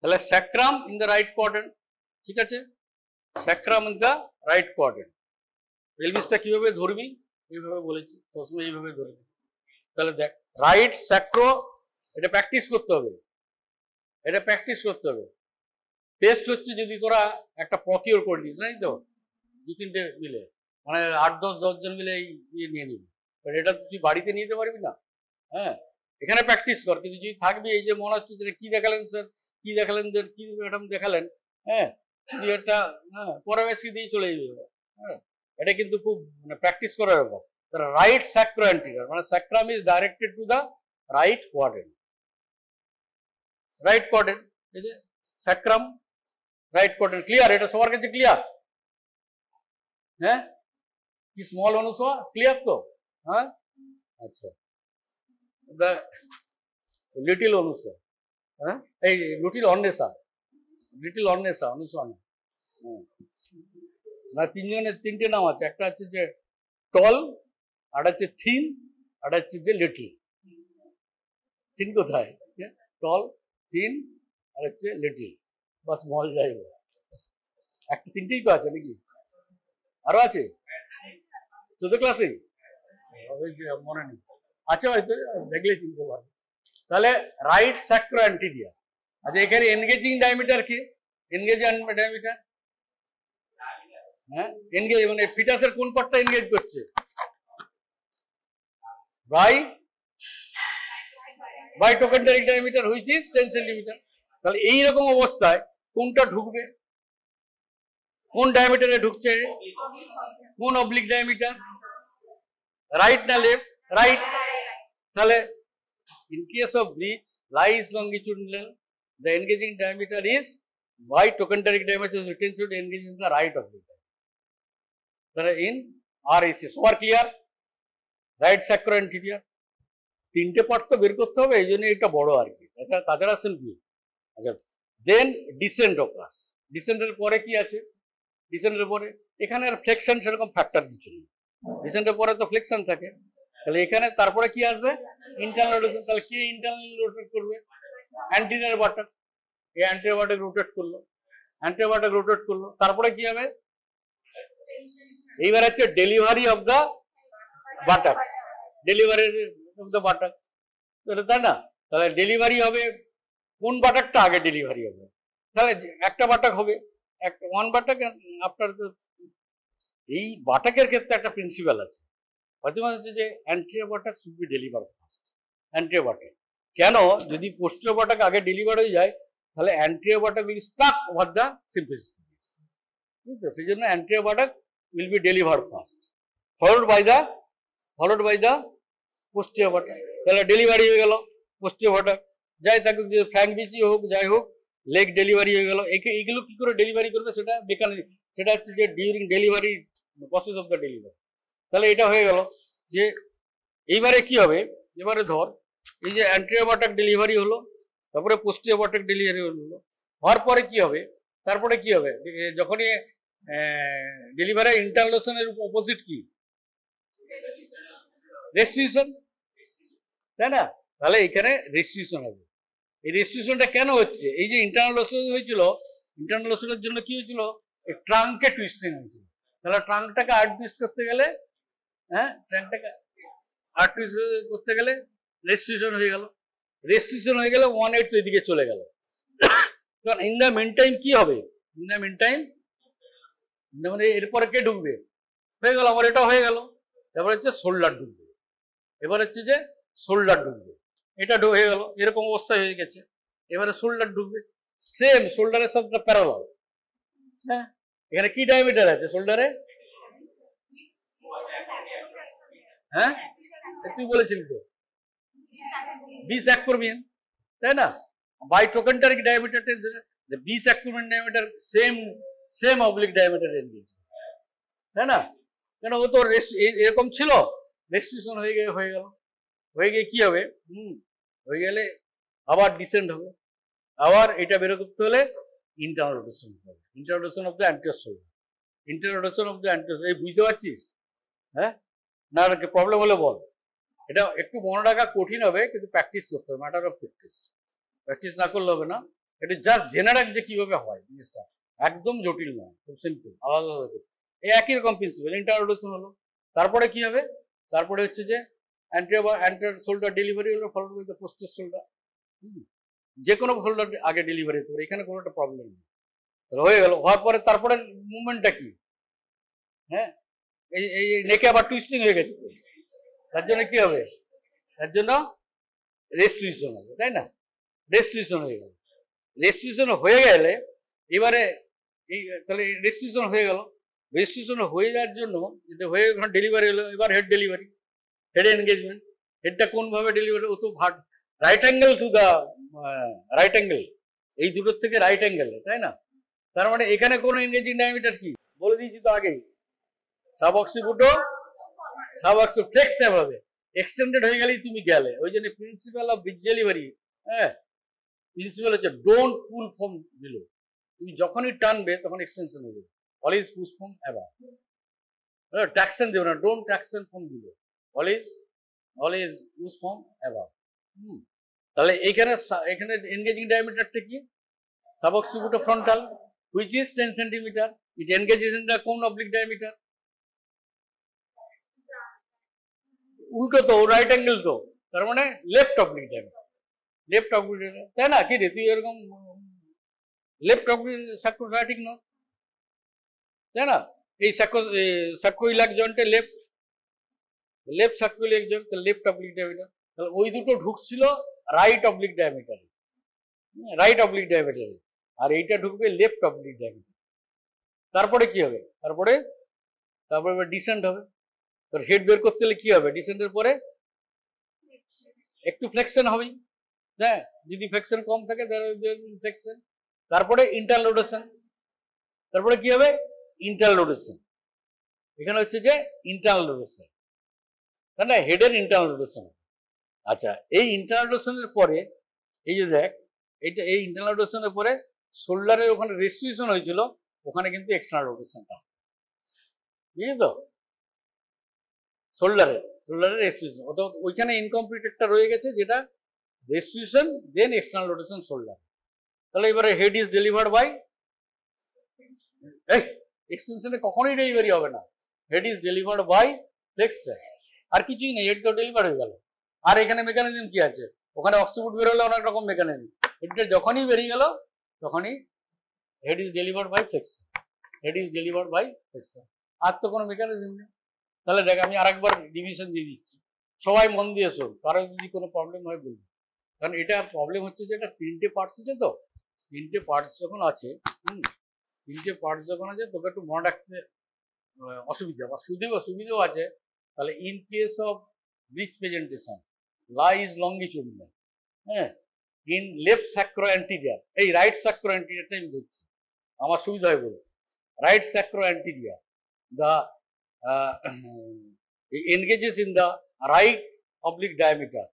তাহলে sacrum in the right quadrant, ঠিক আছে, sacrum in the right quadrant. পেলভিসটা কিভাবে ধরবি? এইভাবে বলেছি, প্রথমে এইভাবে ধরেছি। তাহলে দেখ, রাইট স্যাক্রো, এটা প্র্যাকটিস করতে হবে, এটা প্র্যাকটিস করতে হবে। টেস্ট হচ্ছে যদি তোরা একটা প্রকিওর করে নিস, নাই তো, 2-3টে মিলে, মানে 8-10 জন মিলে এই ইয়ে নিয়ে নিবি, এটা তুই বাড়িতে নিতে পারবি না। হ্যাঁ, এখানে প্র্যাকটিস কর, কিন্তু যদি থাকবি এই যে মনে হচ্ছে যে কি দেখালেন স্যার, কি দেখালেন স্যার, কি ম্যাডাম দেখালেন, হ্যাঁ, তুই একটা পরামর্শ দিয়ে চলে যাবে। হ্যাঁ, এটা কিন্তু খুব মানে প্র্যাকটিস করার ব্যাপার। রাইট স্যাক্রো অ্যান্টিরিয়র মানে sacrum is directed to the right quadrant, right quadrant, এই যে স্যাক্রাম রাইট কোয়াড্রেন্ট। ক্লিয়ার? এটা সবার কাছে ক্লিয়ার? হ্যাঁ, কি স্মল অনুসোয়া ক্লিয়ার তো? হ্যাঁ, আচ্ছা, the little অনুসোয়া, হ্যাঁ, এই লিটল অন্নেসা, লিটল অন্নেসা, অনুসোয়া না, না, তিনটে নাম আছে, একটা হচ্ছে যে টল, আর হচ্ছে থিন, আর হচ্ছে যে লিটল। থিন কোথায়? টল, থিন, আর হচ্ছে লিটল বা স্মল, যাই হোক, একটা তিনটেই তো আছে নাকি? আরো আছে তোদের ক্লাসে? মনে নেই, আচ্ছা হয়তো, দেখলে চিনতে পারবে। তাহলে রাইট স্যাক্রো অ্যান্টিরিয়র। আচ্ছা, এখানে এনগেজিং ডায়ামিটার কি? এনগেজিং ডায়ামিটার, হ্যাঁ, এনগেজ মানে ফিটাসের কোন পার্টটা এনগেজ করছে? By trochanteric diameter which is 10 centimetre. তাহলে এইরকম অবস্থায় কোনটা ঢুকবে, কোন ডায়ামিটারে ঢুকছে, কোন অবলিক ডায়ামিটার, রাইট না লেফট? রাইট। তাহলে in case of breech lies longitudinal, the engaging diameter is by trochanteric diameter retains to engage in the right oblique diameter. তাহলে in RAC সবার ক্লিয়ার? Right sacro anterior. তিনটে পার্ট তো বের করতে হবে, এই জন্য এটা বড় আর কি, তাছাড়া সিম্পল। আচ্ছা, দেন ডিসেন্ট অফ ক্লাস। ডিসেন্টের পরে কি আছে? ডিসেন্টের পরে এখানে আর ফ্লেকশন সেরকম ফ্যাক্টর কিছু নেই, ডিসেন্টের পরে তো ফ্লেকশন থাকে। তাহলে এখানে তারপরে কি আসবে? Internal rotation. তাহলে কি ইন্টারনাল রোটেট করবে? Anterior buttock. এই অ্যান্টিরিয়র বাটক রোটেট করলো, অ্যান্টিরিয়র বাটক রোটেট করলো, তারপরে কি হবে? এইবার হচ্ছে delivery of the buttock, delivery of the buttock, তাই না? তাহলে ডেলিভারি হবে কোন বাটকটা আগে ডেলিভারি হবে? তাহলে একটা বাটক হবে, একটা ওয়ান বাটক আফটার। এই বাটকের ক্ষেত্রে একটা প্রিন্সিপাল আছে, হচ্ছে যে anterior buttock should be deliver first. Anterior buttock কেন? যদি পোস্টেরিয়র বাটক আগে ডেলিভার হয়ে যায় তাহলে anterior buttock will stuck over the simple space, বুঝতে? সেই জন্য anterior buttock will be deliver first, followed by the posterior buttock. তাহলে ডেলিভারি হয়ে গেল পোস্টেরিয়র বাটক, যাই থাকুক, যে ফ্র্যাঙ্ক বিচি হোক যাই হোক, লেগ ডেলিভারি হয়ে গেল। এইগুলো কি করে ডেলিভারি করবে সেটা মেকানিক, সেটা হচ্ছে যে during delivery process of the delivery. তাহলে এটা হয়ে গেল যে এইবারে কি হবে? এবারে ধর এই যে অ্যান্টিরিয়র বাটক ডেলিভারি হলো, তারপরে পোস্টেরিয়র বাটক ডেলিভারি হলো, হওয়ার পরে কি হবে? তারপরে কি হবে? যখনই ডেলিভারি ইন্টারলোশনের অপোজিট কি? রেস্ট্রিকশন, তাই না? তাহলে এখানে রেস্ট্রিকশন হবে। এই রেস্ট্রিকশনটা কেন হচ্ছে? এই যে ইন্টারলোশন হয়েছিল, ইন্টারলোশনের জন্য কি হয়েছিল? ট্রাঙ্কে টুইস্টিং হয়েছিল। তাহলে ট্রাঙ্কটাকে আর্ট টুইস্ট করতে গেলে, ট্রাঙ্কটাকে আর্ট টুইস্ট করতে গেলে রেস্ট্রিকশন হয়ে গেল। রেস্ট্রিকশন হয়ে গেলে 1/8 এদিকে চলে গেল। কারণ ইন দ্য মিন টাইম কি হবে? ইন দ্য মিন টাইম মানে এরপরে কে ঢুকবে? হয়ে গেল আমার, এটা হয়ে গেল। এবার হচ্ছে শোল্ডার ঢুকবে, এবার হচ্ছে যে শোল্ডার ঢুকবে, এটা হয়ে গেল, এরকম অবস্থা হয়ে গেছে। এবারে শোল্ডার ঢুকবে, সেম শোল্ডারের সাথে প্যারালাল। হ্যাঁ, এখানে কি ডায়ামিটার আছে শোল্ডারে? হ্যাঁ, তুই বলেছিলি তো 20 অ্যাক্রোমিয়ান, তাই না? By trochanteric diameter the 20 acromion diameter same oblique diameter engage, তাই না? কেন ও তো এরকম ছিল, রেস্ট্রিকশন হয়ে গেল, হয়ে গিয়ে কি হবে? হয়ে গেলে আবার ডিসেন্ড হবে, আবার এটা বেরো করতে হলে ইন্টারনাল রোটেশন হবে, internal rotation of the anterior shoulder, internal rotation of the anterior. এই বুঝতে পারছিস? হ্যাঁ, না প্রবলেম হলে বল। এটা একটু মনে রাখা কঠিন হবে, কিন্তু প্র্যাকটিস করতে হবে, ম্যাটার অফ প্র্যাকটিস। প্র্যাকটিস না করলে হবে না, এটা জাস্ট জেনে রাখ যে কিভাবে হয় জিনিসটা, একদম জটিল নয়, খুব সিম্পল, আলাদা আলাদা। এই একই রকম প্রিন্সিপাল, ইন্টারনাল রোটেশন হলো, তারপরে কি হবে? তারপরে হচ্ছে যে অ্যান্টিরিয়র শোল্ডার ডেলিভারি হলো, followed by the posterior shoulder. যে কোনো শোল্ডার আগে ডেলিভারি হতে পারে, এখানে কোনো একটা প্রবলেম নেই। হয়ে গেল, হওয়ার পরে তারপরে মুভমেন্টটা কি? হ্যাঁ, এই নেকে আবার টুইস্টিং হয়ে গেছে, তার জন্য কি হবে? তার জন্য রেস্ট্রিকশন হবে, তাই না? রেস্ট্রিকশন হয়ে গেল, রেস্ট্রিকশন হয়ে গেলে এবারে এই তাহলে রেস্ট্রিকশন হয়ে গেল, রেস্ট্রিকশন হয়ে যাওয়ার জন্য যেটা হয়ে ওখানে ডেলিভারি হলো, এবার হেড ডেলিভারি, হেড এনগেজমেন্ট। হেডটা কোনভাবে ডেলিভারি? ও তো right angle to the right angle, এই দুটোর থেকে রাইট অ্যাঙ্গেল, তাই না? তার মানে এখানে কোন এনগেজিং ডায়ামিটার কি বলে দিয়েছি তো আগেই, সাবঅক্সিপিটাল সাবঅক্সিফ্লেক্স হবে, এক্সটেন্ডেড হয়ে গেলেই তুমি গেলে। ওই জন্য প্রিন্সিপাল অফ ব্রিজ ডেলিভারি, হ্যাঁ, প্রিন্সিপাল হচ্ছে ডোন্ট পুল ফ্রম বিলো। তুমি যখনই টানবে তখন এক্সটেনশন হবে, always push from above, traction দেবে না, don't traction from below, always push from above. তাহলে এখানে এনগেজিং ডায়ামিটারটা কি? সাবঅক্সিপিটাল frontal which is 10 centimeter, it engages in the cone oblique diameter. উল্টো তো, রাইট অ্যাঙ্গেল তো, তার মানে left oblique diameter, left oblique, তাই না? কি রে তুই এরকম লেফট অবলিক সার্কোইলাটিক ন, তাই না? এই সার্কোইলাক জয়েন্টে left, left circular joint, left oblique diameter, তাহলে ওই দুটো ঢুকছিল রাইট অবলিক ডায়ামিটারে, রাইট অবলিক ডায়ামিটারে, আর এইটা ঢুকবে লেফট অবলিক ডায়ামিটার। তারপরে কি হবে? তারপরে ডিসেন্ট হবে। তো হেড বের করতে হলে কি হবে? ডিসেন্টের পরে একটু ফ্লেকশন হবেই, হ্যাঁ, যদি ফ্লেকশন কম থাকে ফ্লেকশন। তারপরে ইন্টারনাল রোটেশন, তারপরে কি হবে? Internal rotation. এখানে হচ্ছে যে ইন্টারনাল রোটেশন, তাই না? হেডের ইন্টারনাল রোটেশন। আচ্ছা, এই ইন্টারনাল রোটেশনের পরে এই যে দেখ, এইটা এই ইন্টারনাল রোটেশনের পরে শোল্ডারের ওখানে রেস্ট্রিকশন হয়েছিল, ওখানে কিন্তু এক্সটার্নাল রোটেশনটা, বুঝলি তো? শোল্ডারের রেস্ট্রিকশন, অর্থাৎ ওইখানে ইনকমপ্লিট একটা রয়ে গেছে, যেটা restriction then external rotation shoulder. তাহলে এবারে হেড ইজ ডেলিভার্ড বাই এক্সটেনশনে কখনোই ডেলিভারি হবে না, head is delivered by flexion. আর কিছুই নেই, হেড তো ডেলিভার হয়ে গেল। আর এখানে মেকানিজম কি আছে? ওখানে অক্সিপুট বেরোলে অনেক রকম মেকানিজম, হেডটা যখনই বেরিয়ে গেল তখনই head is delivered by flexion, head is delivered by flexion. আর তো কোনো মেকানিজম নেই। তাহলে দেখ, আমি আরেকবার ডিভিশন দিয়ে দিচ্ছি, সবাই মন দিয়ে শোন, কারো যদি কোনো প্রবলেম হয় বলবি। কারণ এটা প্রবলেম হচ্ছে যে এটা তিনটে পার্টস আছে, তো তিনটে পার্টস যখন আছে, তিনটে পার্টস যখন আছে, তোকে একটু মনে রাখতে অসুবিধা বা সুবিধেও আছে। তাহলে in case of bridge presentation লা ইজ লঙ্গিচুডিনাল, হ্যাঁ, ইন লেফট স্যাক্রো অ্যান্টিরিয়ার, এই রাইট স্যাক্রো অ্যান্টিরিয়ারটা আমি ধরছি, আমার সুবিধা হয় বলে। Right স্যাক্রো anterior the engages in the right oblique diameter,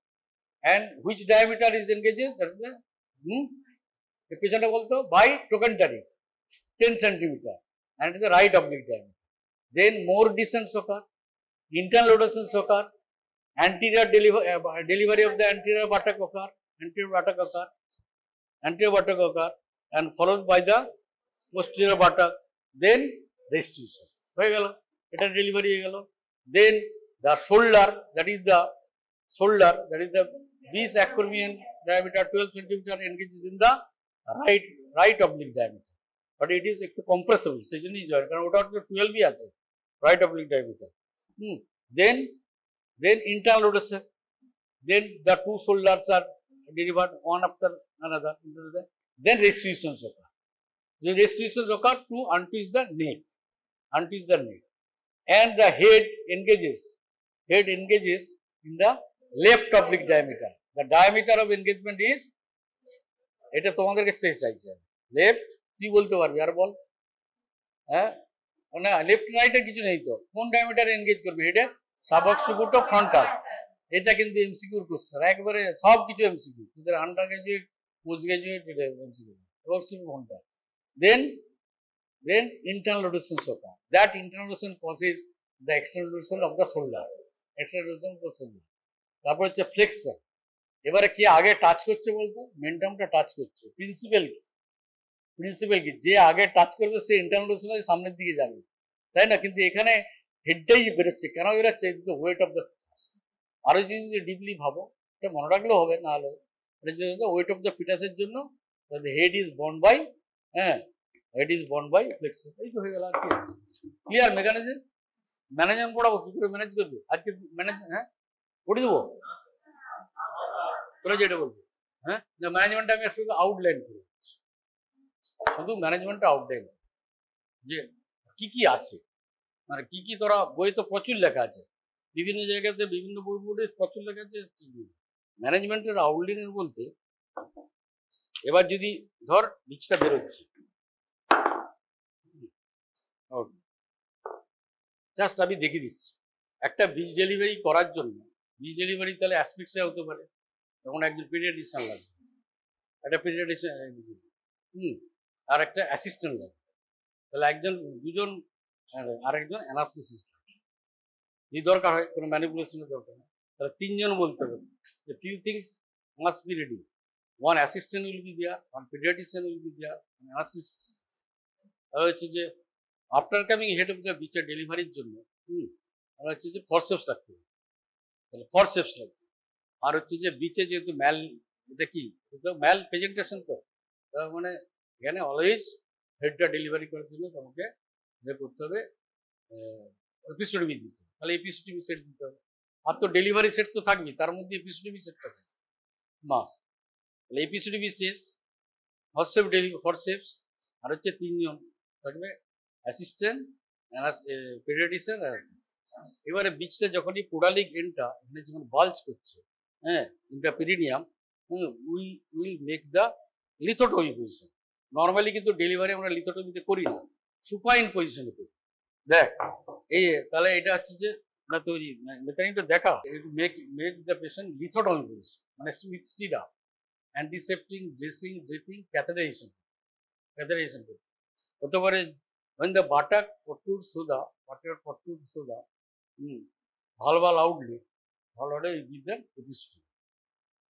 and which diameter is engages? That is the পেছনটা বলতো by trochanteric 10 centimeter, and it is the right oblique diameter. Then more descents occur, internal rotations occur, anterior delivery of the anterior buttock occur, and followed by the posterior buttock, then restitution হয়ে গেল, এটা ডেলিভারি হয়ে গেল। Then the shoulder, that is the this acromion diameter 12 centimeter engages in the right oblique diameter, but it is একটু compressible, সেই জন্যই জয়েন, কারণ ওটা তো 12ই আছে, right oblique diameter. Then internal rotation, then the two shoulders are delivered one after another, then restitutions occur. The restitutions occur to untwist the neck, and the head engages in the left oblique diameter. The diameter of engagement is, এটা তোমাদের কাছে চাইছে, লেফট, কি বলতে পারবি আর বল? হ্যাঁ, না লেফট রাইটে কিছু নেই তো, কোন ডায়ামিটার এনগেজ করবে? হেডে সাবঅক্সিপিটাল ফ্রন্টাল। এটা কিন্তু এমসিকিউর কোশ্চেন, একবারে সব কিছু এমসিকিউ, তোদের আন্ডার গ্রাজুয়েট, পোস্ট গ্রাজুয়েট, এটা MCQ, suboccipital frontal. Then internal rotations occur. That internal rotation causes the external rotation of the shoulder. তারপর হচ্ছে ফ্লেক্সন। এবারে কি আগে টাচ করছে বলতো? মেন্টামটা টাচ করছে। প্রিন্সিপাল কি? যে আগে টাচ করবে সে ইন্টারনাল রোটেশনে সামনের দিকে যাবে, তাই না? কিন্তু এখানে হেডটাই বেরোচ্ছে, কেন বেরোচ্ছে? Weight of the foetus. আরো যদি ডিপলি ভাবো, এটা মনে রাখলেও হবে, না হলে ওয়েট অফ দ্য ফিটাসের জন্য হেড ইজ বর্ন বাই, হ্যাঁ, head is born by flexion. এই তো হয়ে গেল। আর কি ক্লিয়ার? মেকানিজম ম্যানেজমেন্ট পড়াবো, কি করে ম্যানেজ করবে আজকে ম্যানেজমেন্ট? হ্যাঁ, পড়ে দেবো, তোরা যেটা বলবো। হ্যাঁ, ম্যানেজমেন্ট আমি শুধু আউটলাইন করি, শুধু ম্যানেজমেন্টটা আউটলাইন, যে কি কি আছে, মানে কি কি তোরা বই তো প্রচুর লেখা আছে, বিভিন্ন জায়গাতে বিভিন্ন বই বোর্ডে প্রচুর লেখা আছে। ম্যানেজমেন্টের আউটলাইনের বলতে, এবার যদি ধর বীজটা বেরোচ্ছে, জাস্ট আমি দেখিয়ে দিচ্ছি, একটা বীজ ডেলিভারি করার জন্য, বীজ ডেলিভারি তাহলে অ্যাসপিক্সিয়া হতে পারে, তখন একজন পিডিয়াট্রিশিয়ান লাগবে, একটা পিডিয়াট্রিশিয়ান, আর একটা অ্যাসিস্ট্যান্ট লাগবে, তাহলে একজন, দুজন, আরেকজন অ্যানাস্থেসিস্ট যদি দরকার হয়, কোনো ম্যানিপুলেশনের দরকার হয়, তাহলে তিনজন বলতে হবে। The few things must be ready. One assistant will be there, one pediatrician will be there, an assistant. তাহলে হচ্ছে যে after coming head of the বিচের ডেলিভারির জন্য তাহলে হচ্ছে যে ফরসেপস রাখতে হবে, তাহলে ফরসেপস লাগবে। আর হচ্ছে যে বিচে যেহেতু ম্যাল, এটা কি ম্যাল প্রেজেন্টেশন, তো তার মানে এখানে অলওয়েজ হেডটা ডেলিভারি করার জন্য তোমাকে যে করতে হবে, এপিসোডমি দিতে হবে, তাহলে এপিসোডমি সেট দিতে হবে। আর তো ডেলিভারি সেট তো থাকবে, তার মধ্যে এপিসিডিবি সেটটা থাকবে মাস্ট। তাহলে এপিসিডিবি টেস্ট, ফরসেপস, আর হচ্ছে 3 জন থাকবে, অ্যাসিস্ট্যান্ট, পেডিয়াট্রিশিয়ান। এবারে বীজটা যখনই কোডালিক এন্ডটা এখানে যখন বাল্জ করছে, হ্যাঁ, intraperineum, will make the lithotomy position. Normally কিন্তু ডেলিভারি আমরা লিথোটমিতে করি না, সুপাইন পজিশনে করি। দেখ এই তাহলে এটা হচ্ছে যে আমরা তৈরি মেকানিকটা দেখা, make the patient lithotomy position, মানে with stirrup, antiseptic, dressing, draping, catheterisation হতে পারে। when the buttock protrudes through the valval outlet, you give them episiotomy.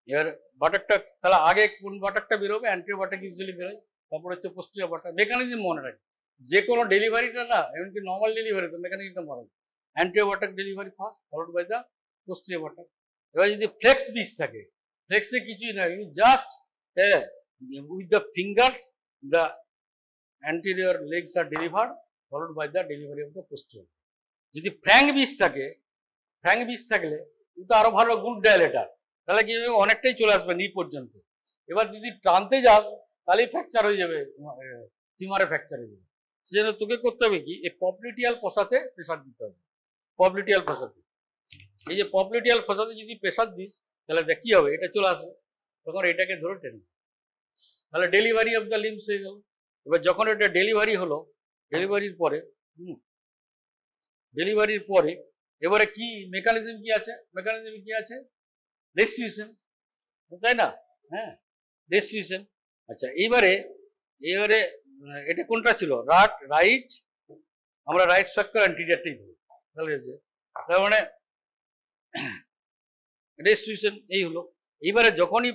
এবার বাটাকটা তাহলে আগে কোন বাটাকটা বেরোবে, অ্যান্টিরিয়র বাটাক ইউজুয়ালি বেরোয়, তারপর হচ্ছে পোস্টেরিয়র বাটাক। মেকানিজম মনে রাখি, যে কোনো ডেলিভারিটা না, এমনকি নর্মাল ডেলিভারি তো মেকানিজমটা মনে রাখি, anterior buttock delivery first, followed by the posterior buttock. এবার যদি ফ্লেক্সড পিস থাকে, ফ্লেক্সে কিছুই না, you just with the fingers the anterior legs are delivered, followed by the delivery of the posterior. যদি ফ্র্যাঙ্ক বিস থাকে, ফ্র্যাঙ্ক বিস থাকলে কিন্তু আরো ভালো, গুড ডায়ালেটার, তাহলে কি হবে, অনেকটাই চলে আসবে নি পর্যন্ত। এবার যদি টানতে যাস তাহলেই ফ্র্যাকচার হয়ে যাবে, ফিমারে ফ্র্যাকচার হয়ে যাবে। সেজন্য তোকে করতে হবে কি, এই পপলিটিয়াল ফসাতে প্রেসার দিতে হবে, পপলিটিয়াল ফসাতে। এই যে পপলিটিয়াল ফসাতে যদি প্রেসার দিস, তাহলে দেখ কি হবে, এটা চলে আসবে, তখন এটাকে ধরে টেনে, তাহলে ডেলিভারি অফ দ্য লিম্বস হয়ে গেল। এবার যখন এটা ডেলিভারি হলো, ডেলিভারির পরে এবারে কি মেকানিজম কি আছে, রেস্টিটিউশন, তাই না? হ্যাঁ, রেস্টিটিউশন। আচ্ছা, এইবারে এটা কোনটা ছিল, রাইট, আমরা রাইট সার্কাল অ্যান্টিরিয়রটাই ধরি, তাহলে তার মানে রেস্টিটিউশন এই হলো। এইবারে যখনই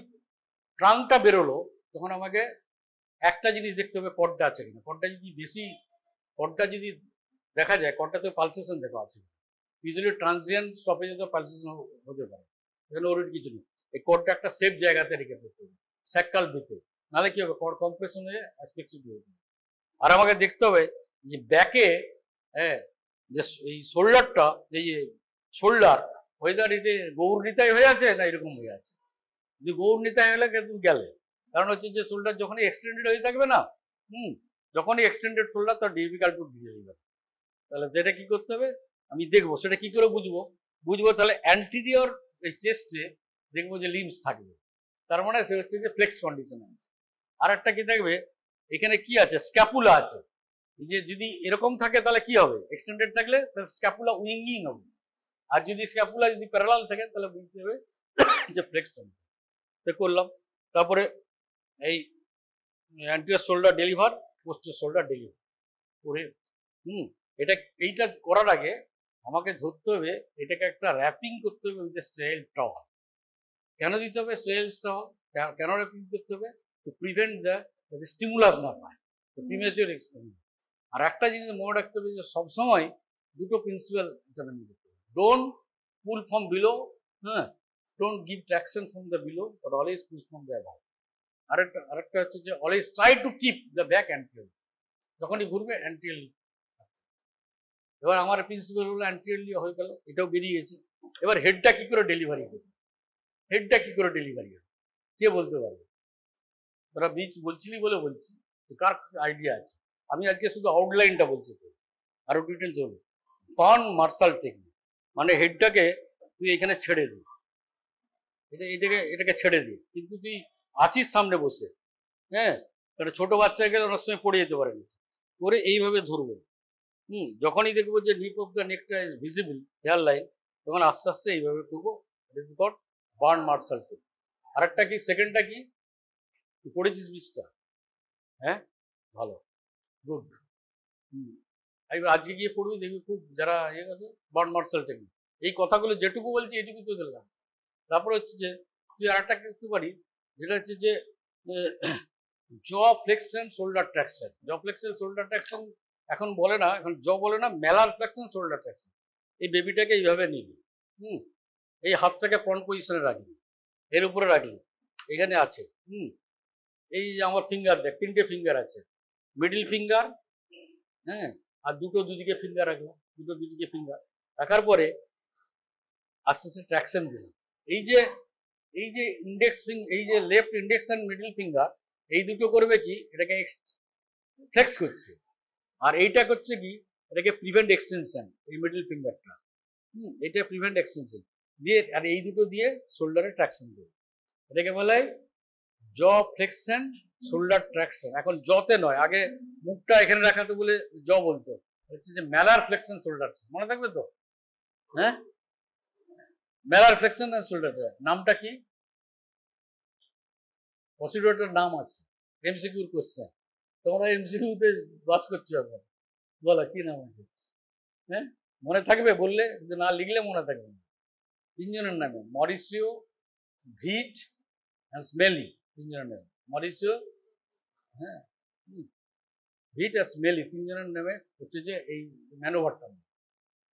ট্রাঙ্কটা বেরোলো, তখন আমাকে একটা জিনিস দেখতে হবে, কর্ডটা আছে কিনা। কর্ডটা যদি দেখা যায়, কর্ডটাতে পালসেশন দেখা আছে, ইউজুয়ালি ট্রানজিয়েন্ট স্টপেজে তো পালসেশন হতে পারে, এখানে ওর কিছু নেই। এই কর্ডটা একটা সেফ জায়গাতে রেখে দিতে হবে, স্যাক্কাল ভিতরে, নাহলে কি হবে, কর্ড কম্প্রেশন হয়ে অ্যাসপেক্সিভ হয়ে যাবে। আর আমাকে দেখতে হবে যে ব্যাকে, হ্যাঁ, যে এই শোল্ডারটা, এই যে শোল্ডার, ওয়েদার এটা গৌরনিতাই হয়ে আছে না এরকম হয়ে আছে। যদি গৌরনিতাই হলে কিন্তু গেলে, কারণ হচ্ছে যে শোল্ডার যখনই এক্সটেন্ডেড হয়ে থাকবে না, যখনই এক্সটেন্ডেড শোল্ডার, তার ডিফিকাল্ট টু ডেলিভার। তাহলে যেটা কি করতে হবে আমি দেখবো, সেটা কি করে বুঝবো তাহলে অ্যান্টিরিয়র এই চেস্টে দেখবো যে লিম্বস থাকবে, তার মানে সে হচ্ছে যে ফ্লেক্স কন্ডিশন আছে। আর একটা কি থাকবে, এখানে কি আছে, স্ক্যাপুলা আছে। এই যে যদি এরকম থাকে তাহলে কি হবে, এক্সটেন্ডেড থাকলে স্ক্যাপুলা উইঙ্গিং হবে, আর যদি স্ক্যাপুলা যদি প্যারালাল থাকে তাহলে বুঝতে হবে যে ফ্লেক্স কন্ডিশন। করলাম, তারপরে এই anterior shoulder deliver, posterior shoulder deliver করে, এইটা করার আগে আমাকে ধরতে হবে, এটাকে একটা র্যাপিং করতে হবে উইথ স্টেরাইল টাওয়াল। কেন দিতে হবে স্টেরাইল টাওয়াল, কেন র্যাপিং করতে হবে, টু প্রিভেন্ট দ্য স্টিমুলাস না পায়, প্রিমেচিউর এক্সপেরিমেন্ট। আর একটা জিনিস মনে রাখতে হবে যে সবসময় দুটো প্রিন্সিপাল এখানে নিতে হবে, ডোন্ট পুল ফ্রম বিলো, হ্যাঁ, don't give traction from the below, but always push from the above. আরেকটা হচ্ছে যে always try to keep the back anterior, যখনই ঘুরবে অ্যান্টিরিয়রলি। এবার আমার প্রিন্সিপাল হলো অ্যান্টিরিয়রলি হয়ে গেল, এটাও বেরিয়ে গেছে। এবার হেডটা কি করে ডেলিভারি হবে, কে বলতে পারবে? ওরা বীজ বলছিলি বলে বলছি, কার আইডিয়া আছে? আমি আজকে শুধু আউটলাইনটা বলছি, তো আরো ডিটেলস হলো বার্ন মার্শাল টেকনিক, মানে হেডটাকে তুই এখানে ছেড়ে দিই, এটাকে ছেড়ে দিই, কিন্তু তুই আছিস সামনে বসে, হ্যাঁ, কারণ ছোট বাচ্চাকে অনেক সময় পড়ে যেতে পারে, করে এইভাবে ধরবো, যখনই দেখবো যে নিপ অফ দ্য নেকটা ইজ ভিজিবল, হেয়ার লাইন, তখন আস্তে আস্তে এইভাবে করবো। It is called Burns Marshall technique. আরেকটা কি, সেকেন্ডটা কি, তুই পড়েছিস বীজটা? হ্যাঁ, ভালো, গুড। আজকে গিয়ে পড়বি, দেখবি খুব যারা ইয়ে আছে, বার্ন মার্শাল টেকনিক। এই কথাগুলো যেটুকু বলছি এটুকু তো দিলাম। তারপরে হচ্ছে যে তুই আরেকটা করতে পারি, যেটা হচ্ছে যে জ flexion shoulder traction. Shoulder traction এখন বলে না, এখন বলে না, মেলার ফ্লেক্সন শোল্ডার ট্র্যাকশন। এই বেবিটাকে এইভাবে নিবি, এই হাতটাকে ফ্রন্ট পজিশনে রাখবি, এর উপরে রাখবি, এখানে আছে, এই যে আমার ফিঙ্গার দেখ, 3টে ফিঙ্গার আছে, মিডিল ফিঙ্গার, হ্যাঁ, আর দুদিকে ফিঙ্গার রাখলাম, দুদিকে ফিঙ্গার রাখার পরে আস্তে আস্তে ট্র্যাকশন দিলাম। এই যে ইন্ডেক্স এই যে left index and middle finger, এই দুটো করবে কি, এটাকে ফ্লেক্স করছে, আর এইটা করছে কি, এটাকে প্রিভেন্ট এক্সটেনশন, এই মিডল ফিঙ্গারটা, এটা প্রিভেন্ট এক্সটেনশন দিয়ে, আর এই দুটো দিয়ে শোল্ডারে ট্র্যাকশন দেবে। এটাকে বলে জ ফ্লেকশন, শোল্ডার ট্র্যাকশন। এখন জতে নয়, আগে মুখটা এখানে রাখাতে বলে জ বলতো, হচ্ছে যে মেলার ফ্লেকশন শোল্ডার, মনে থাকবে তো? হ্যাঁ, মেলার ফ্লেকশন আর শোল্ডার। নামটা কি? প্রসিডিওরটার নাম আছে, এমসিকিউর কোশ্চেন, তোমরা এমসিকিউতে বাস করছো এখন, বলো কি নাম আছে? হ্যাঁ, মনে থাকবে বললে, কিন্তু না লিখলে মনে থাকবে না। তিনজনের নামে, মরিসিও, ভিট আর স্মেলি, তিনজনের নামে মরিসিও, হ্যাঁ, ভিট আর স্মেলি, তিনজনের নামে হচ্ছে যে এই ম্যানোভারটা।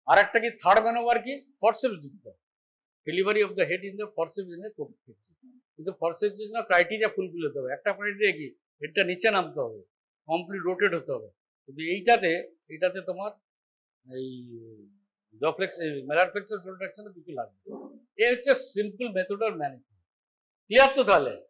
আর একটা কি, থার্ড ম্যানোভার কি, ফরসেপস যুক্ত, delivery of the head in the forceps in the coptic. কিন্তু ফরসেপসের জন্য ক্রাইটেরিয়া ফুলফিল হতে হবে। একটা ক্রাইটেরিয়া কি, হেডটা নিচে নামতে হবে, কমপ্লিট রোটেট হতে হবে। কিন্তু এইটাতে তোমার এই জফ্লেক্স, মেলার ফ্লেক্সের প্রোটেকশনে কিছু লাগবে। এই হচ্ছে simple method of management. Clear তো তাহলে?